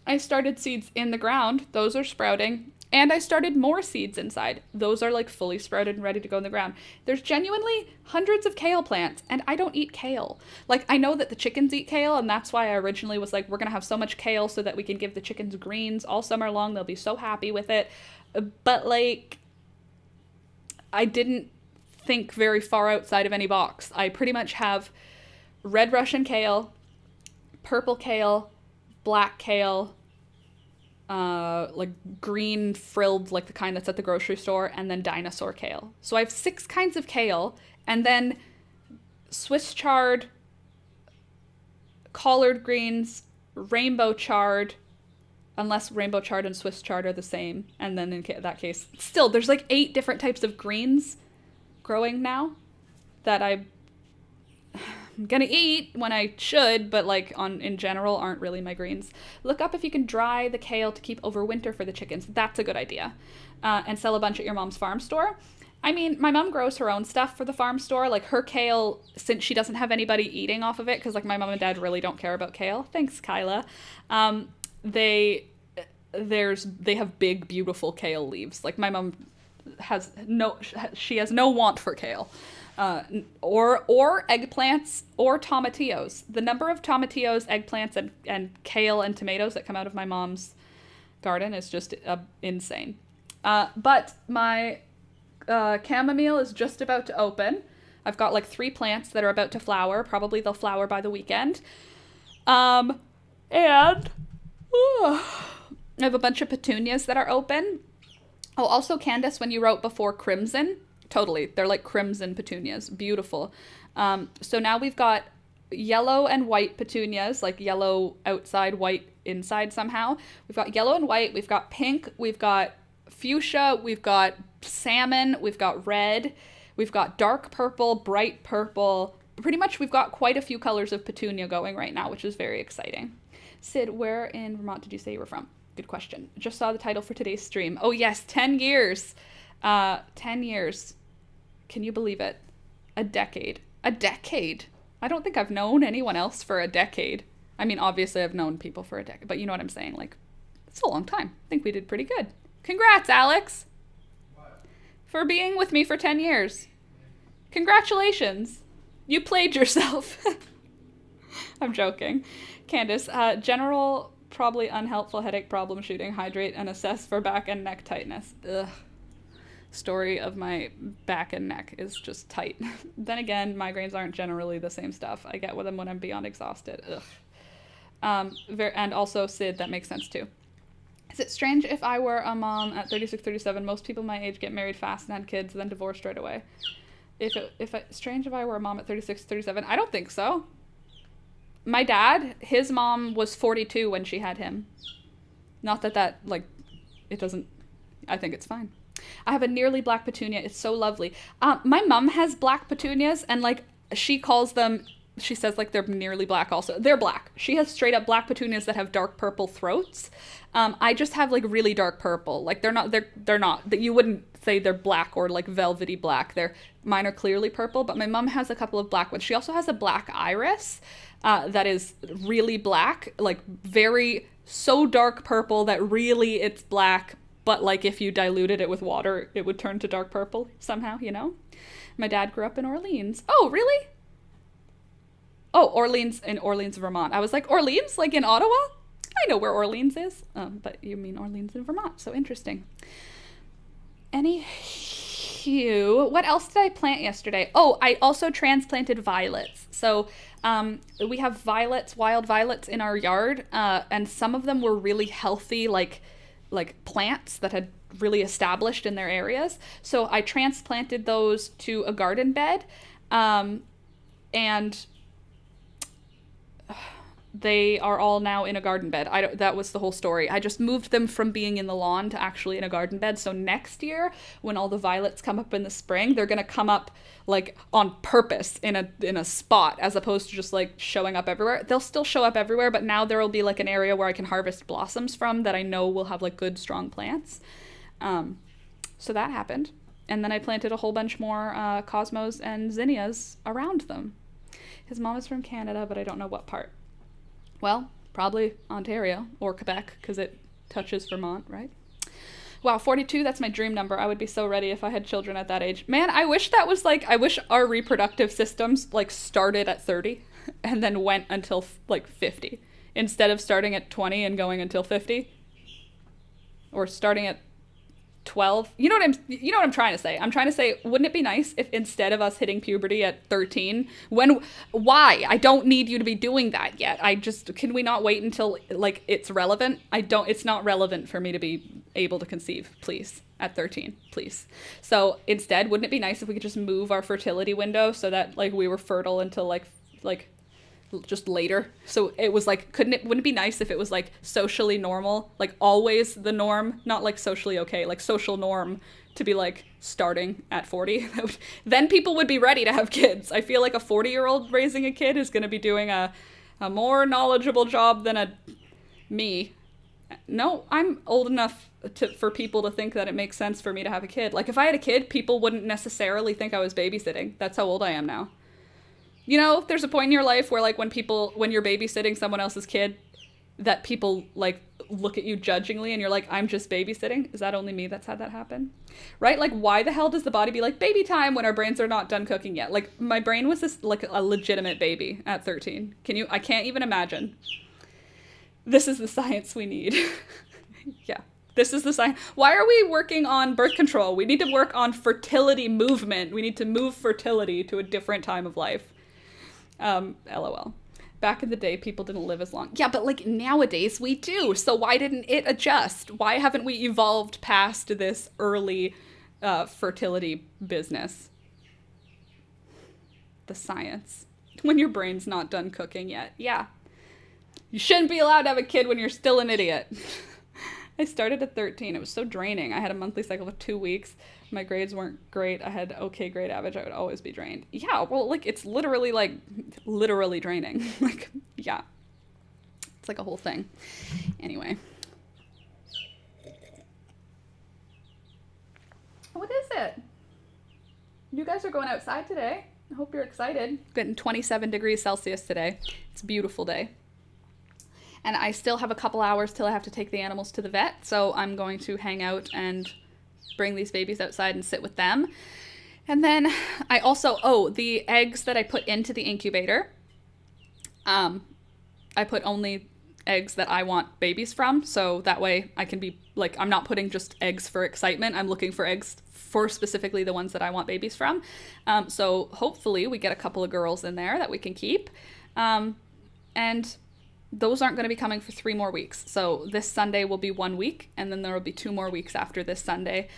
I started seeds in the ground. Those are sprouting. And I started more seeds inside. Those are like fully sprouted and ready to go in the ground. There's genuinely hundreds of kale plants, and I don't eat kale. Like, I know that the chickens eat kale, and that's why I originally was like, we're gonna have so much kale so that we can give the chickens greens all summer long. They'll be so happy with it. But like, I didn't think very far outside of any box. I pretty much have red Russian kale, purple kale, black kale, like green frilled, like the kind that's at the grocery store, and then dinosaur kale. So I have 6 kinds of kale, and then Swiss chard, collard greens, rainbow chard, unless rainbow chard and Swiss chard are the same. And then in that case, still, there's like 8 different types of greens growing now that I'm gonna eat when I should, but like in general aren't really my greens. Look up if you can dry the kale to keep over winter for the chickens. That's a good idea. And sell a bunch at your mom's farm store. I mean, my mom grows her own stuff for the farm store. Like her kale, since she doesn't have anybody eating off of it, because like my mom and dad really don't care about kale. Thanks, Kyla. They have big, beautiful kale leaves. Like my mom has no want for kale. Or eggplants or tomatillos. The number of tomatillos, eggplants, and kale and tomatoes that come out of my mom's garden is just insane. But my chamomile is just about to open. I've got like 3 plants that are about to flower. Probably they'll flower by the weekend. And I have a bunch of petunias that are open. Oh, also, Candace, when you wrote before crimson, totally. They're like crimson petunias. Beautiful. So now we've got yellow and white petunias, like yellow outside, white inside somehow. We've got yellow and white. We've got pink. We've got fuchsia. We've got salmon. We've got red. We've got dark purple, bright purple. Pretty much we've got quite a few colors of petunia going right now, which is very exciting. Sid, where in Vermont did you say you were from? Good question. Just saw the title for today's stream. Oh yes, 10 years. 10 years. Can you believe it? A decade. A decade. I don't think I've known anyone else for a decade. I mean, obviously I've known people for a decade, but you know what I'm saying? Like, it's a long time. I think we did pretty good. Congrats, Alex. What? For being with me for 10 years. Congratulations. You played yourself. I'm joking. Candace, general, probably unhelpful headache problem shooting, hydrate, and assess for back and neck tightness. Ugh. Story of my back and neck is just tight. Then again, migraines aren't generally the same stuff. I get with them when I'm beyond exhausted. Ugh. And also, Sid, that makes sense too. Is it strange if I were a mom at 36, 37? Most people my age get married fast and had kids, then divorced right away. Strange if I were a mom at 36, 37? I don't think so. My dad, his mom was 42 when she had him. Not that like, it doesn't, I think it's fine. I have a nearly black petunia. It's so lovely. My mom has black petunias, and like she calls them, she says like they're nearly black also. They're black. She has straight up black petunias that have dark purple throats. I just have like really dark purple. Like they're not, that you wouldn't say they're black or like velvety black. Mine are clearly purple, but my mom has a couple of black ones. She also has a black iris that is really black, like so dark purple that really it's black. But like if you diluted it with water, it would turn to dark purple somehow, you know? My dad grew up in Orleans. Oh, really? Oh, Orleans, Vermont. I was like, Orleans? Like in Ottawa? I know where Orleans is. But you mean Orleans in Vermont. So interesting. Anywho, what else did I plant yesterday? Oh, I also transplanted violets. So we have violets, wild violets in our yard, and some of them were really healthy, like plants that had really established in their areas. So I transplanted those to a garden bed, and they are all now in a garden bed. That was the whole story. I just moved them from being in the lawn to actually in a garden bed. So next year, when all the violets come up in the spring, they're gonna come up like on purpose in a spot, as opposed to just like showing up everywhere. They'll still show up everywhere, but now there will be like an area where I can harvest blossoms from that I know will have like good strong plants. So that happened, and then I planted a whole bunch more cosmos and zinnias around them. His mom is from Canada, but I don't know what part. Well, probably Ontario or Quebec, because it touches Vermont, right? Wow, 42, that's my dream number. I would be so ready if I had children at that age. Man, I wish that was like, I wish our reproductive systems like started at 30 and then went until like 50. Instead of starting at 20 and going until 50. Or starting at 12. You know what I'm trying to say? I'm trying to say, wouldn't it be nice if instead of us hitting puberty at 13, why? I don't need you to be doing that yet. Can we not wait until like it's relevant? It's not relevant for me to be able to conceive, please, at 13, please. So instead, wouldn't it be nice if we could just move our fertility window so that like we were fertile until like just later? So it was like, wouldn't it be nice if it was like socially normal, like always the norm, not like socially okay, like social norm to be like starting at 40? Then people would be ready to have kids. I feel like a 40-year-old raising a kid is going to be doing a more knowledgeable job than me. No, I'm old enough for people to think that it makes sense for me to have a kid. Like if I had a kid, people wouldn't necessarily think I was babysitting. That's how old I am now. You know, there's a point in your life where like when you're babysitting someone else's kid, that people like look at you judgingly and you're like, I'm just babysitting. Is that only me that's had that happen? Right? Like why the hell does the body be like baby time when our brains are not done cooking yet? Like my brain was this like a legitimate baby at 13. I can't even imagine. This is the science we need. Yeah. This is the science. Why are we working on birth control? We need to work on fertility movement. We need to move fertility to a different time of life. LOL. Back in the day, people didn't live as long. Yeah, but like nowadays we do. So why didn't it adjust? Why haven't we evolved past this early fertility business? The science. When your brain's not done cooking yet. Yeah. You shouldn't be allowed to have a kid when you're still an idiot. I started at 13. It was so draining. I had a monthly cycle of 2 weeks. My grades weren't great. I had okay grade average. I would always be drained. Yeah, well, like, it's literally draining. Like, yeah. It's like a whole thing. Anyway. What is it? You guys are going outside today. I hope you're excited. Getting 27 degrees Celsius today. It's a beautiful day. And I still have a couple hours till I have to take the animals to the vet. So I'm going to hang out and bring these babies outside and sit with them. And then I also, the eggs that I put into the incubator, I put only eggs that I want babies from. So that way I can be like, I'm not putting just eggs for excitement. I'm looking for eggs for specifically the ones that I want babies from. So hopefully we get a couple of girls in there that we can keep. And those aren't going to be coming for 3 more weeks. So this Sunday will be 1 week, and then there will be 2 more weeks after this Sunday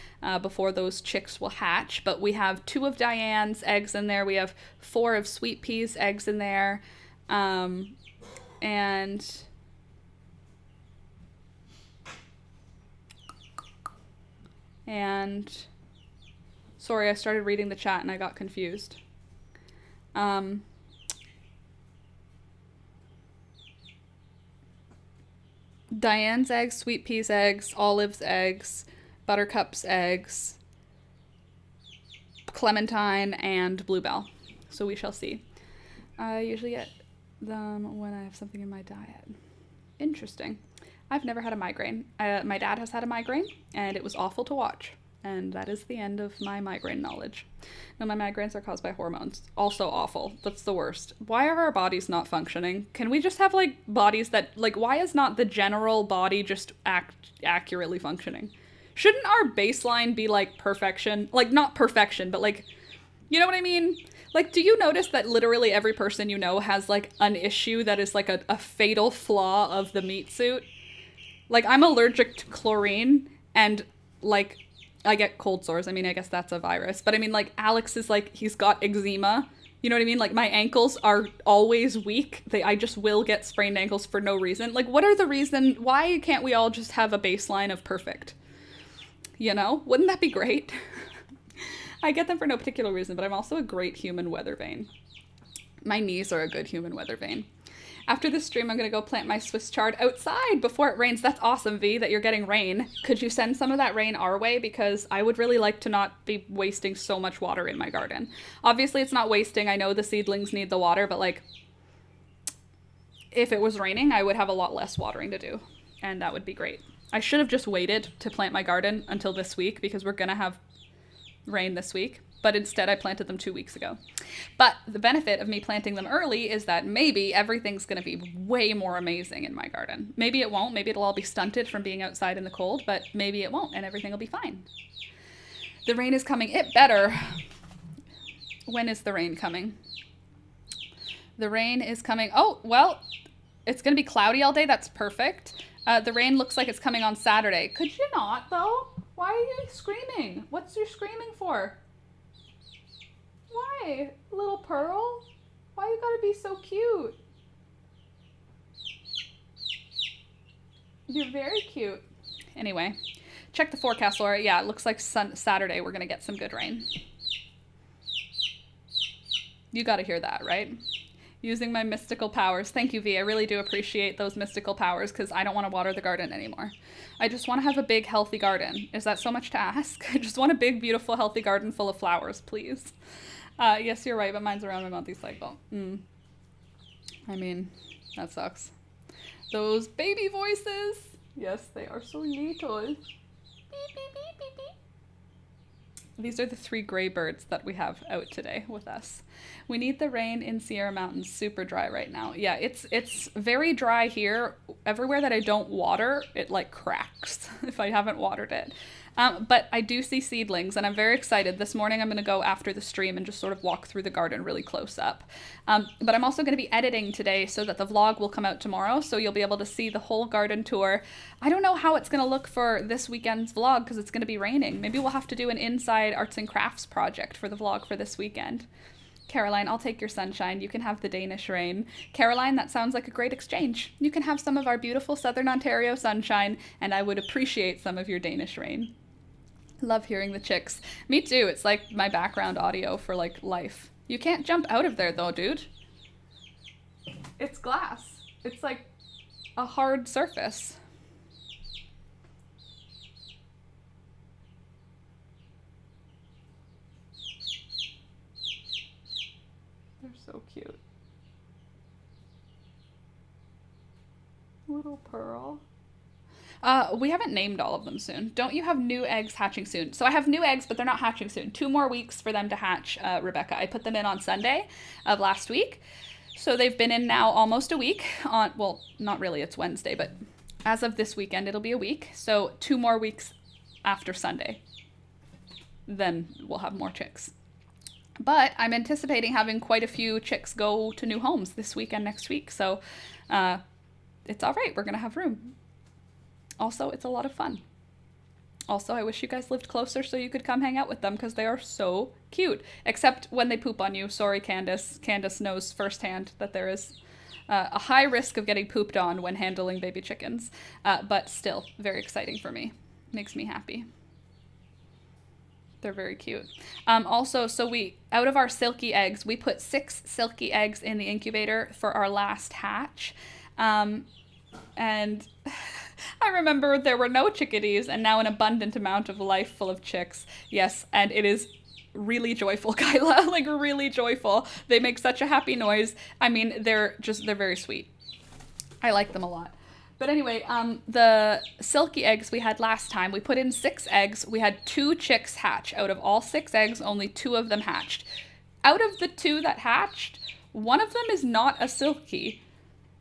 before those chicks will hatch. But we have 2 of Diane's eggs in there. We have 4 of Sweet Pea's eggs in there. And sorry, I started reading the chat and I got confused. Diane's eggs, Sweet Pea's eggs, Olive's eggs, Buttercup's eggs, Clementine, and Bluebell. So we shall see. I usually get them when I have something in my diet. Interesting. I've never had a migraine. My dad has had a migraine, and it was awful to watch. And that is the end of my migraine knowledge. No, my migraines are caused by hormones. Also awful. That's the worst. Why are our bodies not functioning? Can we just have, like, bodies that, like, why is not the general body just accurately functioning? Shouldn't our baseline be like perfection? Like, not perfection, but like, you know what I mean? Like, do you notice that literally every person you know has like an issue that is like a fatal flaw of the meat suit? Like, I'm allergic to chlorine, and like, I get cold sores. I mean, I guess that's a virus. But I mean, like, Alex is like, he's got eczema. You know what I mean? Like, my ankles are always weak. I just will get sprained ankles for no reason. Like, what are the reason? Why can't we all just have a baseline of perfect? You know? Wouldn't that be great? I get them for no particular reason, but I'm also a great human weather vane. My knees are a good human weather vane. After this stream, I'm going to go plant my Swiss chard outside before it rains. That's awesome, V, that you're getting rain. Could you send some of that rain our way? Because I would really like to not be wasting so much water in my garden. Obviously, it's not wasting. I know the seedlings need the water, but like, if it was raining, I would have a lot less watering to do. And that would be great. I should have just waited to plant my garden until this week because we're going to have rain this week. But instead I planted them 2 weeks ago. But the benefit of me planting them early is that maybe everything's going to be way more amazing in my garden. Maybe it won't. Maybe it'll all be stunted from being outside in the cold, but maybe it won't and everything will be fine. The rain is coming. It better. When is the rain coming? The rain is coming. Oh, well, it's going to be cloudy all day. That's perfect. The rain looks like it's coming on Saturday. Could you not, though? Why are you screaming? What's your screaming for? Why, little Pearl? Why you gotta be so cute? You're very cute. Anyway, check the forecast, Laura. Yeah, it looks like Saturday we're gonna get some good rain. You gotta hear that, right? Using my mystical powers. Thank you, V. I really do appreciate those mystical powers because I don't want to water the garden anymore. I just want to have a big, healthy garden. Is that so much to ask? I just want a big, beautiful, healthy garden full of flowers, please. Yes, you're right, but mine's around my monthly cycle. I mean, that sucks. Those baby voices. Yes, they are so little. Beep, beep, beep, beep, beep. These are the 3 gray birds that we have out today with us. We need the rain in Sierra Mountains. Super dry right now. Yeah, it's very dry here. Everywhere that I don't water, it like cracks if I haven't watered it. But I do see seedlings and I'm very excited. This morning I'm going to go after the stream and just sort of walk through the garden really close up. But I'm also going to be editing today so that the vlog will come out tomorrow. So you'll be able to see the whole garden tour. I don't know how it's going to look for this weekend's vlog because it's going to be raining. Maybe we'll have to do an inside arts and crafts project for the vlog for this weekend. Caroline, I'll take your sunshine. You can have the Danish rain. Caroline, that sounds like a great exchange. You can have some of our beautiful Southern Ontario sunshine, and I would appreciate some of your Danish rain. Love hearing the chicks. Me too. It's like my background audio for like life. You can't jump out of there though, dude. It's glass. It's like a hard surface. They're so cute. Little Pearl. We haven't named all of them soon. Don't you have new eggs hatching soon? So I have new eggs, but they're not hatching soon. 2 more weeks for them to hatch, Rebecca. I put them in on Sunday of last week. So they've been in now almost a week. Well, not really, it's Wednesday, but as of this weekend, it'll be a week. So 2 more weeks after Sunday. Then we'll have more chicks. But I'm anticipating having quite a few chicks go to new homes this week and next week. So it's all right. We're going to have room. Also, it's a lot of fun. Also, I wish you guys lived closer so you could come hang out with them because they are so cute. Except when they poop on you. Sorry, Candace. Candace knows firsthand that there is a high risk of getting pooped on when handling baby chickens. But still, very exciting for me. Makes me happy. They're very cute. Also, so out of our silky eggs, we put 6 silky eggs in the incubator for our last hatch. And I remember there were no chickadees and now an abundant amount of life full of chicks. Yes, and it is really joyful, Kyla, like really joyful. They make such a happy noise. I mean, they're very sweet. I like them a lot. But anyway, the silky eggs we had last time, we put in 6 eggs. We had 2 chicks hatch. Out of all 6 eggs, only 2 of them hatched. Out of the 2 that hatched, one of them is not a silky.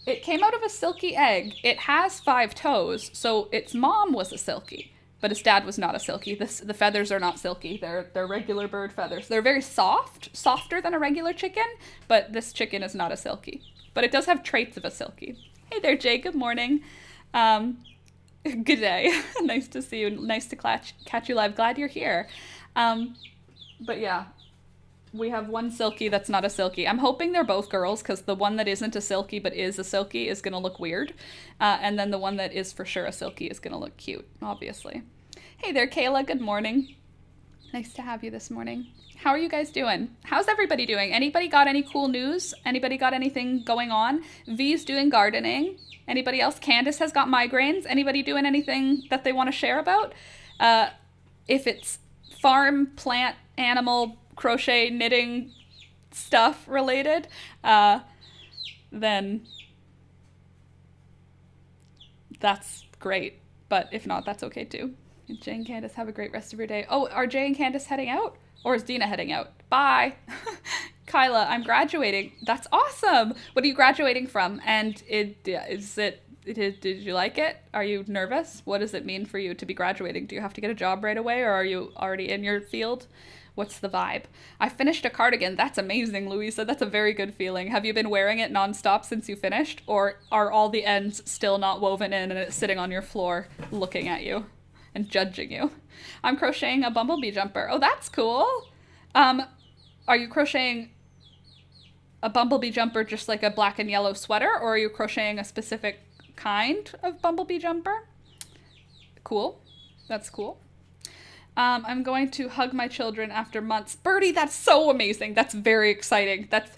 It came out of a silky egg. It has 5 toes, so its mom was a silky. But his dad was not a silky. The feathers are not silky. They're regular bird feathers. They're very soft, softer than a regular chicken, but this chicken is not a silky. But it does have traits of a silky. Hey there, Jay. Good morning. Good day. Nice to see you. Nice to catch you live. Glad you're here. But yeah, we have one silky that's not a silky. I'm hoping they're both girls because the one that isn't a silky but is a silky is going to look weird. And then the one that is for sure a silky is going to look cute, obviously. Hey there, Kayla. Good morning. Nice to have you this morning. How are you guys doing? How's everybody doing? Anybody got any cool news? Anybody got anything going on? V's doing gardening. Anybody else? Candace has got migraines. Anybody doing anything that they want to share about? If it's farm, plant, animal, crochet, knitting stuff related, then that's great. But if not, that's okay too. And Jay and Candace, have a great rest of your day. Oh, are Jay and Candace heading out? Or is Dina heading out? Bye. Kyla, I'm graduating. That's awesome. What are you graduating from? And did you like it? Are you nervous? What does it mean for you to be graduating? Do you have to get a job right away, or are you already in your field? What's the vibe? I finished a cardigan. That's amazing, Louisa. That's a very good feeling. Have you been wearing it nonstop since you finished, or are all the ends still not woven in and it's sitting on your floor looking at you and judging you? I'm crocheting a bumblebee jumper. Oh, that's cool. Are you crocheting a bumblebee jumper just like a black and yellow sweater, or are you crocheting a specific kind of bumblebee jumper? Cool. That's cool. I'm going to hug my children after months. Birdie, that's so amazing. That's very exciting. That's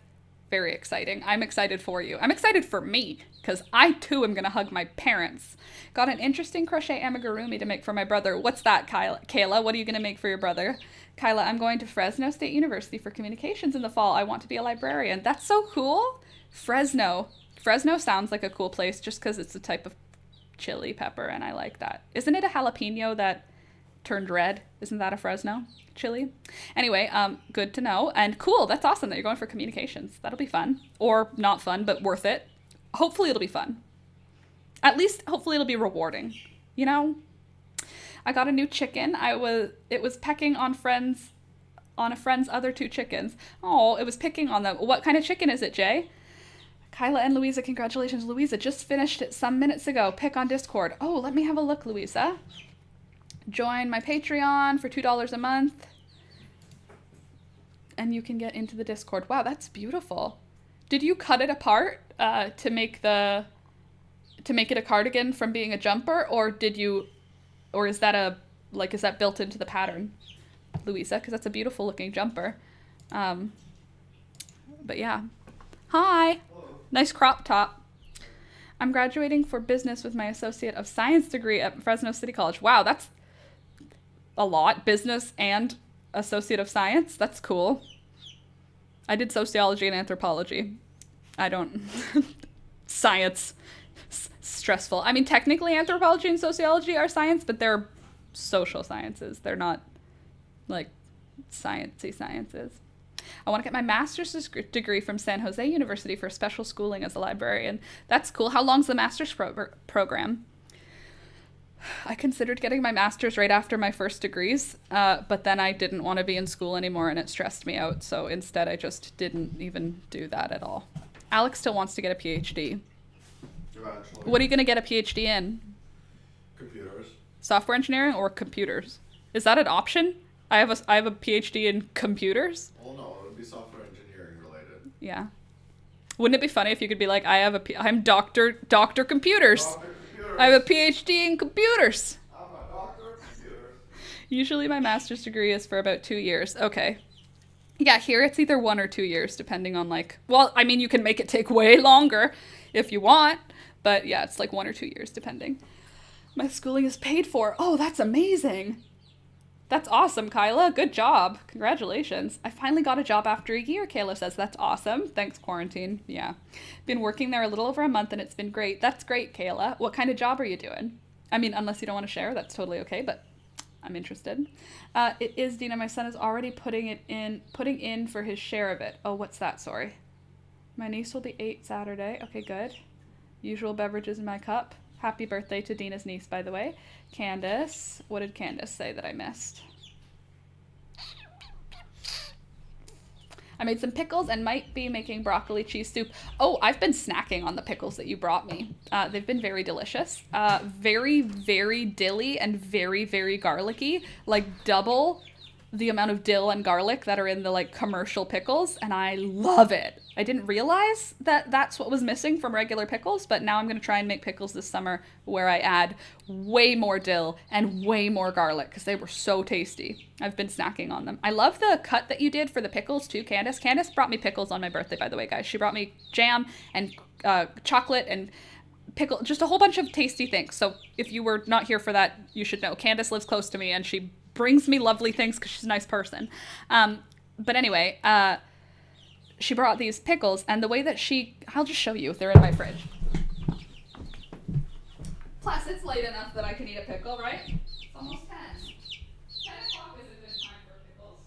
very exciting. I'm excited for you. I'm excited for me because I too am going to hug my parents. Got an interesting crochet amigurumi to make for my brother. What's that, Kayla? What are you going to make for your brother? Kyla, I'm going to Fresno State University for communications in the fall. I want to be a librarian. That's so cool. Fresno. Fresno sounds like a cool place just because it's a type of chili pepper, and I like that. Isn't it a jalapeno that turned red? Isn't that a Fresno chili? Anyway, good to know. And cool, that's awesome that you're going for communications. That'll be fun. Or not fun, but worth it. Hopefully it'll be fun. At least, hopefully it'll be rewarding. You know? I got a new chicken. It was pecking on a friend's other two chickens. Oh, it was picking on them. What kind of chicken is it, Jay? Kyla and Louisa, congratulations. Louisa just finished it some minutes ago. Pick on Discord. Oh, let me have a look, Louisa. Join my Patreon for $2 a month. And you can get into the Discord. Wow, that's beautiful. Did you cut it apart to make it a cardigan from being a jumper, or is that is that built into the pattern, Louisa? Because that's a beautiful looking jumper. But yeah. Hi. Nice crop top. I'm graduating for business with my Associate of Science degree at Fresno City College. Wow, that's a lot. Business and Associate of Science. That's cool. I did sociology and anthropology. I don't... Science. Stressful. I mean, technically anthropology and sociology are science, but they're social sciences. They're not, like, sciencey sciences. I want to get my master's degree from San Jose University for special schooling as a librarian. That's cool. How long's the master's program? I considered getting my master's right after my first degrees, but then I didn't want to be in school anymore and it stressed me out. So instead, I just didn't even do that at all. Alex still wants to get a PhD. Eventually. What are you going to get a PhD in? Computers. Software engineering or computers? Is that an option? I have a PhD in computers. Well, no, it would be software engineering related. Yeah. Wouldn't it be funny if you could be like, I'm Dr. Computers. Dr. Computers. I have a PhD in computers. I'm a doctor of computers. Usually my master's degree is for about 2 years. Okay. Yeah, here it's either 1 or 2 years, depending on you can make it take way longer if you want. But yeah, it's like 1 or 2 years, depending. My schooling is paid for. Oh, that's amazing. That's awesome, Kyla. Good job. Congratulations. I finally got a job after a year, Kayla says. That's awesome. Thanks, quarantine. Yeah. Been working there a little over a month and it's been great. That's great, Kayla. What kind of job are you doing? I mean, unless you don't want to share, that's totally okay, but I'm interested. It is, Dina. My son is already putting in for his share of it. Oh, what's that? Sorry. My niece will be 8 Saturday. Okay, good. Usual beverages in my cup. Happy birthday to Dina's niece, by the way. Candace. What did Candace say that I missed? I made some pickles and might be making broccoli cheese soup. Oh, I've been snacking on the pickles that you brought me. They've been very delicious. Very, very dilly and very, very garlicky. Like double the amount of dill and garlic that are in the like commercial pickles, and I love it. I didn't realize that that's what was missing from regular pickles, but now I'm going to try and make pickles this summer where I add way more dill and way more garlic because they were so tasty. I've been snacking on them. I love the cut that you did for the pickles too, Candace. Candace brought me pickles on my birthday, by the way, guys. She brought me jam and chocolate and pickle, just a whole bunch of tasty things. So if you were not here for that, you should know. Candace lives close to me and she brings me lovely things because she's a nice person. But anyway, she brought these pickles, and the way that I'll just show you. They're in my fridge. Plus, it's late enough that I can eat a pickle, right? It's almost 10. 10 o'clock is a good time for pickles.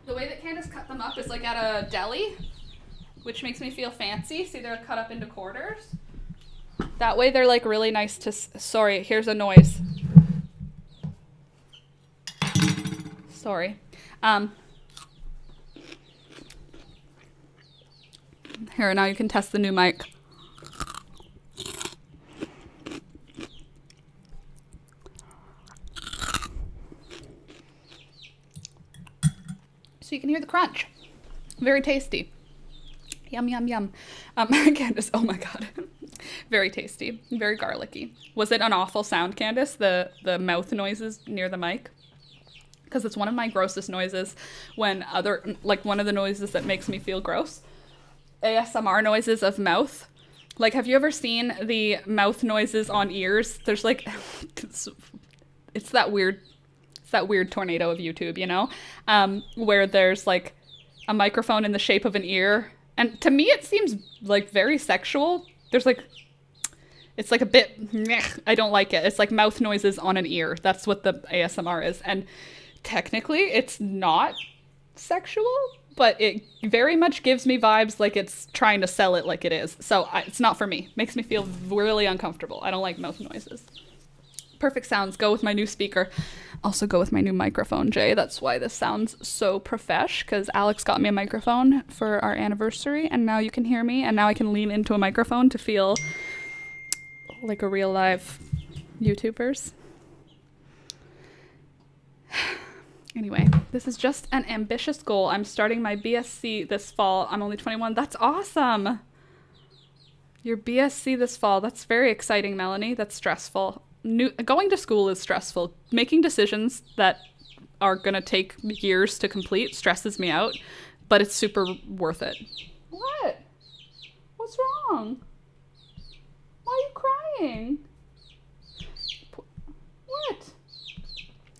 The way that Candace cut them up is like at a deli, which makes me feel fancy. See, they're cut up into quarters. That way they're like really nice to, sorry, here's a noise. Sorry. Here, now you can test the new mic. So you can hear the crunch. Very tasty. Yum, yum, yum. Candace, oh my God. Very tasty. Very garlicky. Was it an awful sound, Candace? The mouth noises near the mic? Because it's one of my grossest noises when one of the noises that makes me feel gross. ASMR noises of mouth. Like, have you ever seen the mouth noises on ears? There's like, it's that weird tornado of YouTube, you know, where there's like a microphone in the shape of an ear. And to me, it seems like very sexual. There's like, it's like a bit, I don't like it. It's like mouth noises on an ear. That's what the ASMR is. And technically it's not sexual, but it very much gives me vibes like it's trying to sell it like it is. So it's not for me. Makes me feel really uncomfortable. I don't like mouth noises. Perfect sounds. Go with my new speaker. Also go with my new microphone, Jay. That's why this sounds so profesh, because Alex got me a microphone for our anniversary, and now you can hear me, and now I can lean into a microphone to feel like a real live YouTubers. Anyway, this is just an ambitious goal. I'm starting my BSc this fall. I'm only 21. That's awesome. Your BSc this fall. That's very exciting, Melanie. That's stressful. Going to school is stressful. Making decisions that are going to take years to complete stresses me out, but it's super worth it. What? What's wrong? Why are you crying? What?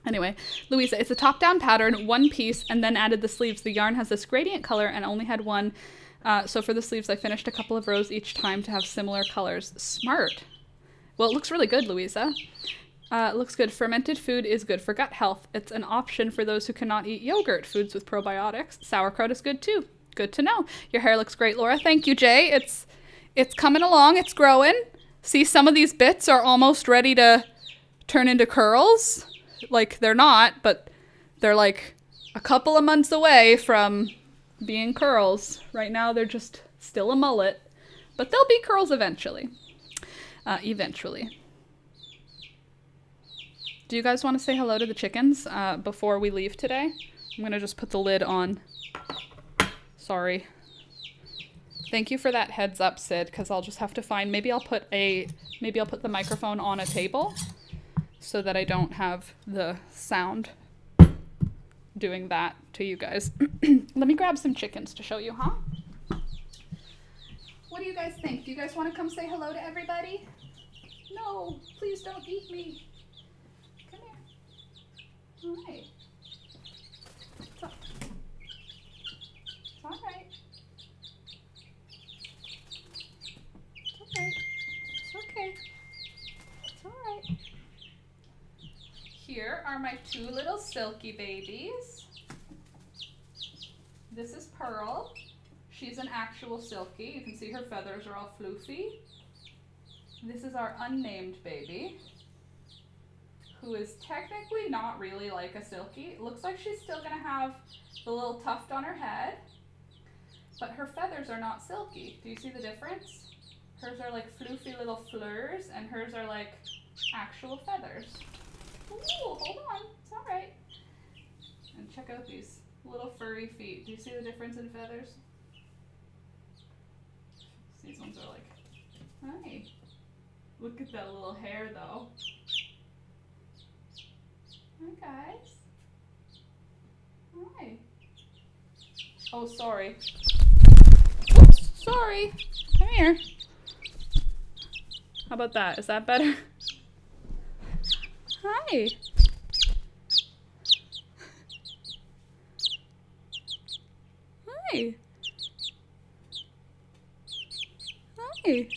Anyway, Louisa, it's a top-down pattern, one piece, and then added the sleeves. The yarn has this gradient color and only had one. So for the sleeves, I finished a couple of rows each time to have similar colors. Smart. Well, it looks really good, Louisa. It looks good. Fermented food is good for gut health. It's an option for those who cannot eat yogurt. Foods with probiotics. Sauerkraut is good too. Good to know. Your hair looks great, Laura. Thank you, Jay. It's coming along. It's growing. See, some of these bits are almost ready to turn into curls. Like, they're not, but they're like a couple of months away from being curls. Right now, they're just still a mullet, but they'll be curls eventually. Eventually. Do you guys want to say hello to the chickens before we leave today? I'm going to just put the lid on. Sorry. Thank you for that heads up, Sid, because I'll just have to find, maybe I'll put the microphone on a table so that I don't have the sound doing that to you guys. Let me grab some chickens to show you, huh? What do you guys think? Do you guys want to come say hello to everybody? No, please don't eat me. Come here. All right. What's up? What's up? are my two little silky babies. This is Pearl. She's an actual silky. You can see her feathers are all floofy. This is our unnamed baby, who is technically not really like a silky. It looks like she's still gonna have the little tuft on her head, but her feathers are not silky. Do you see the difference? Hers are like floofy little fleurs, and hers are like actual feathers. Ooh, hold on, it's all right. And check out these little furry feet. Do you see the difference in feathers? These ones are like, hi. Look at that little hair though. Hi guys. Hi. Oh, sorry. Oops, sorry. Come here. How about that? Is that better? Hi. Hi. Hi.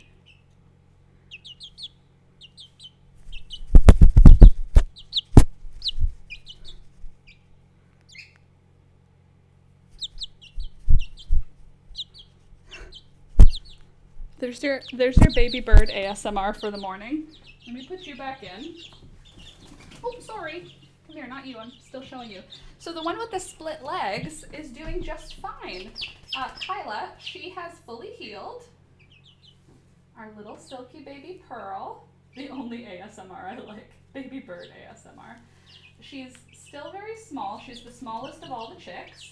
There's your baby bird ASMR for the morning. Let me put you back in. Oh, sorry. Come here, not you. I'm still showing you. So the one with the split legs is doing just fine. Kyla, she has fully healed. Our little silky baby Pearl, the only ASMR I like, baby bird ASMR. She's still very small. She's the smallest of all the chicks.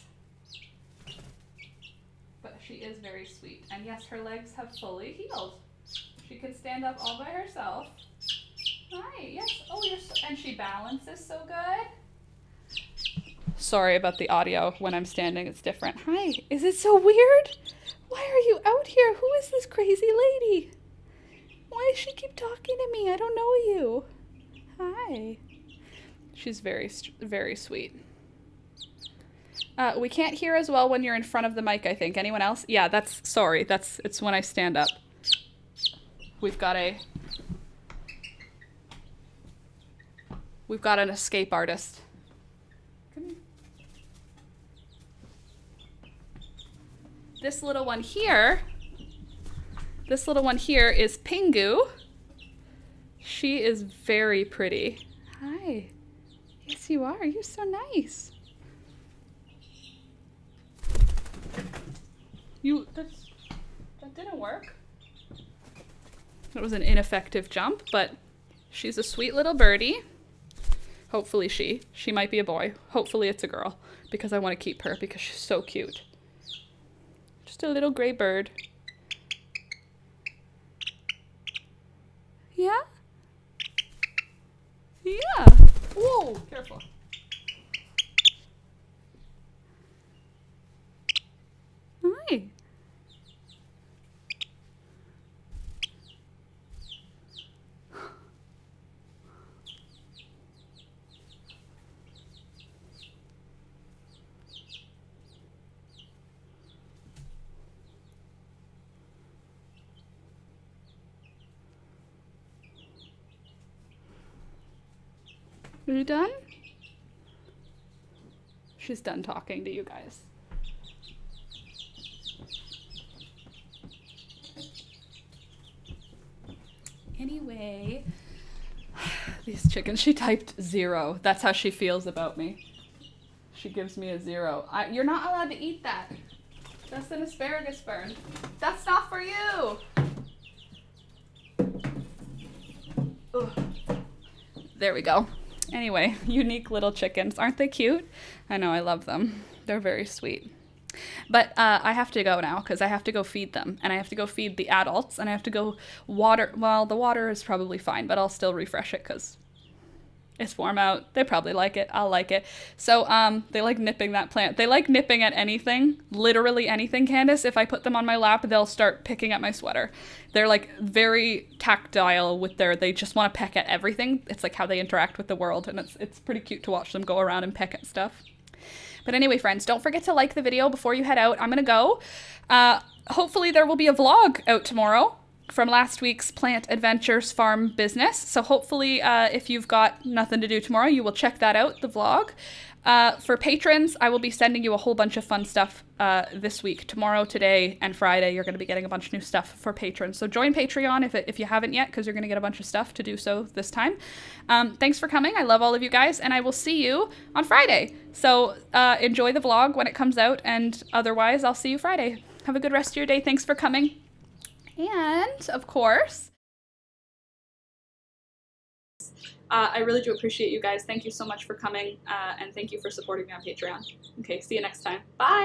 But she is very sweet. And yes, her legs have fully healed. She can stand up all by herself. Hi, yes. Oh, and she balances so good. Sorry about the audio. When I'm standing, it's different. Hi, is it so weird? Why are you out here? Who is this crazy lady? Why does she keep talking to me? I don't know you. Hi. She's very, very sweet. We can't hear as well when you're in front of the mic, I think. Anyone else? Yeah, it's when I stand up. We've got an escape artist. Come here. This little one here is Pingu. She is very pretty. Hi. Yes, you are. You're so nice. That didn't work. That was an ineffective jump, but she's a sweet little birdie. Hopefully she might be a boy. Hopefully it's a girl, because I want to keep her because she's so cute. Just a little gray bird. Yeah? Yeah. Whoa, careful. Hi. Are you done? She's done talking to you guys. Anyway, these chickens, she typed 0. That's how she feels about me. She gives me a 0. You're not allowed to eat that. That's an asparagus burn. That's not for you. Ugh. There we go. Anyway, unique little chickens. Aren't they cute? I know, I love them. They're very sweet. But I have to go now because I have to go feed them. And I have to go feed the adults. And I have to go water. Well, the water is probably fine, but I'll still refresh it because it's warm out. They probably like it. I'll like it. So they like nipping that plant. They like nipping at anything. Literally anything, Candace. If I put them on my lap, they'll start picking at my sweater. They're like very tactile with they just want to peck at everything. It's like how they interact with the world. And it's pretty cute to watch them go around and peck at stuff. But anyway, friends, don't forget to like the video before you head out. I'm going to go. Hopefully there will be a vlog out tomorrow. from last week's Plant Adventures Farm business. So hopefully, if you've got nothing to do tomorrow, you will check that out, the vlog. For patrons, I will be sending you a whole bunch of fun stuff this week. Tomorrow, today, and Friday, you're going to be getting a bunch of new stuff for patrons. So join Patreon if you haven't yet, because you're going to get a bunch of stuff to do so this time. Thanks for coming. I love all of you guys, and I will see you on Friday. So enjoy the vlog when it comes out, and otherwise, I'll see you Friday. Have a good rest of your day. Thanks for coming. And, of course, I really do appreciate you guys. Thank you so much for coming, and thank you for supporting me on Patreon. Okay, see you next time. Bye!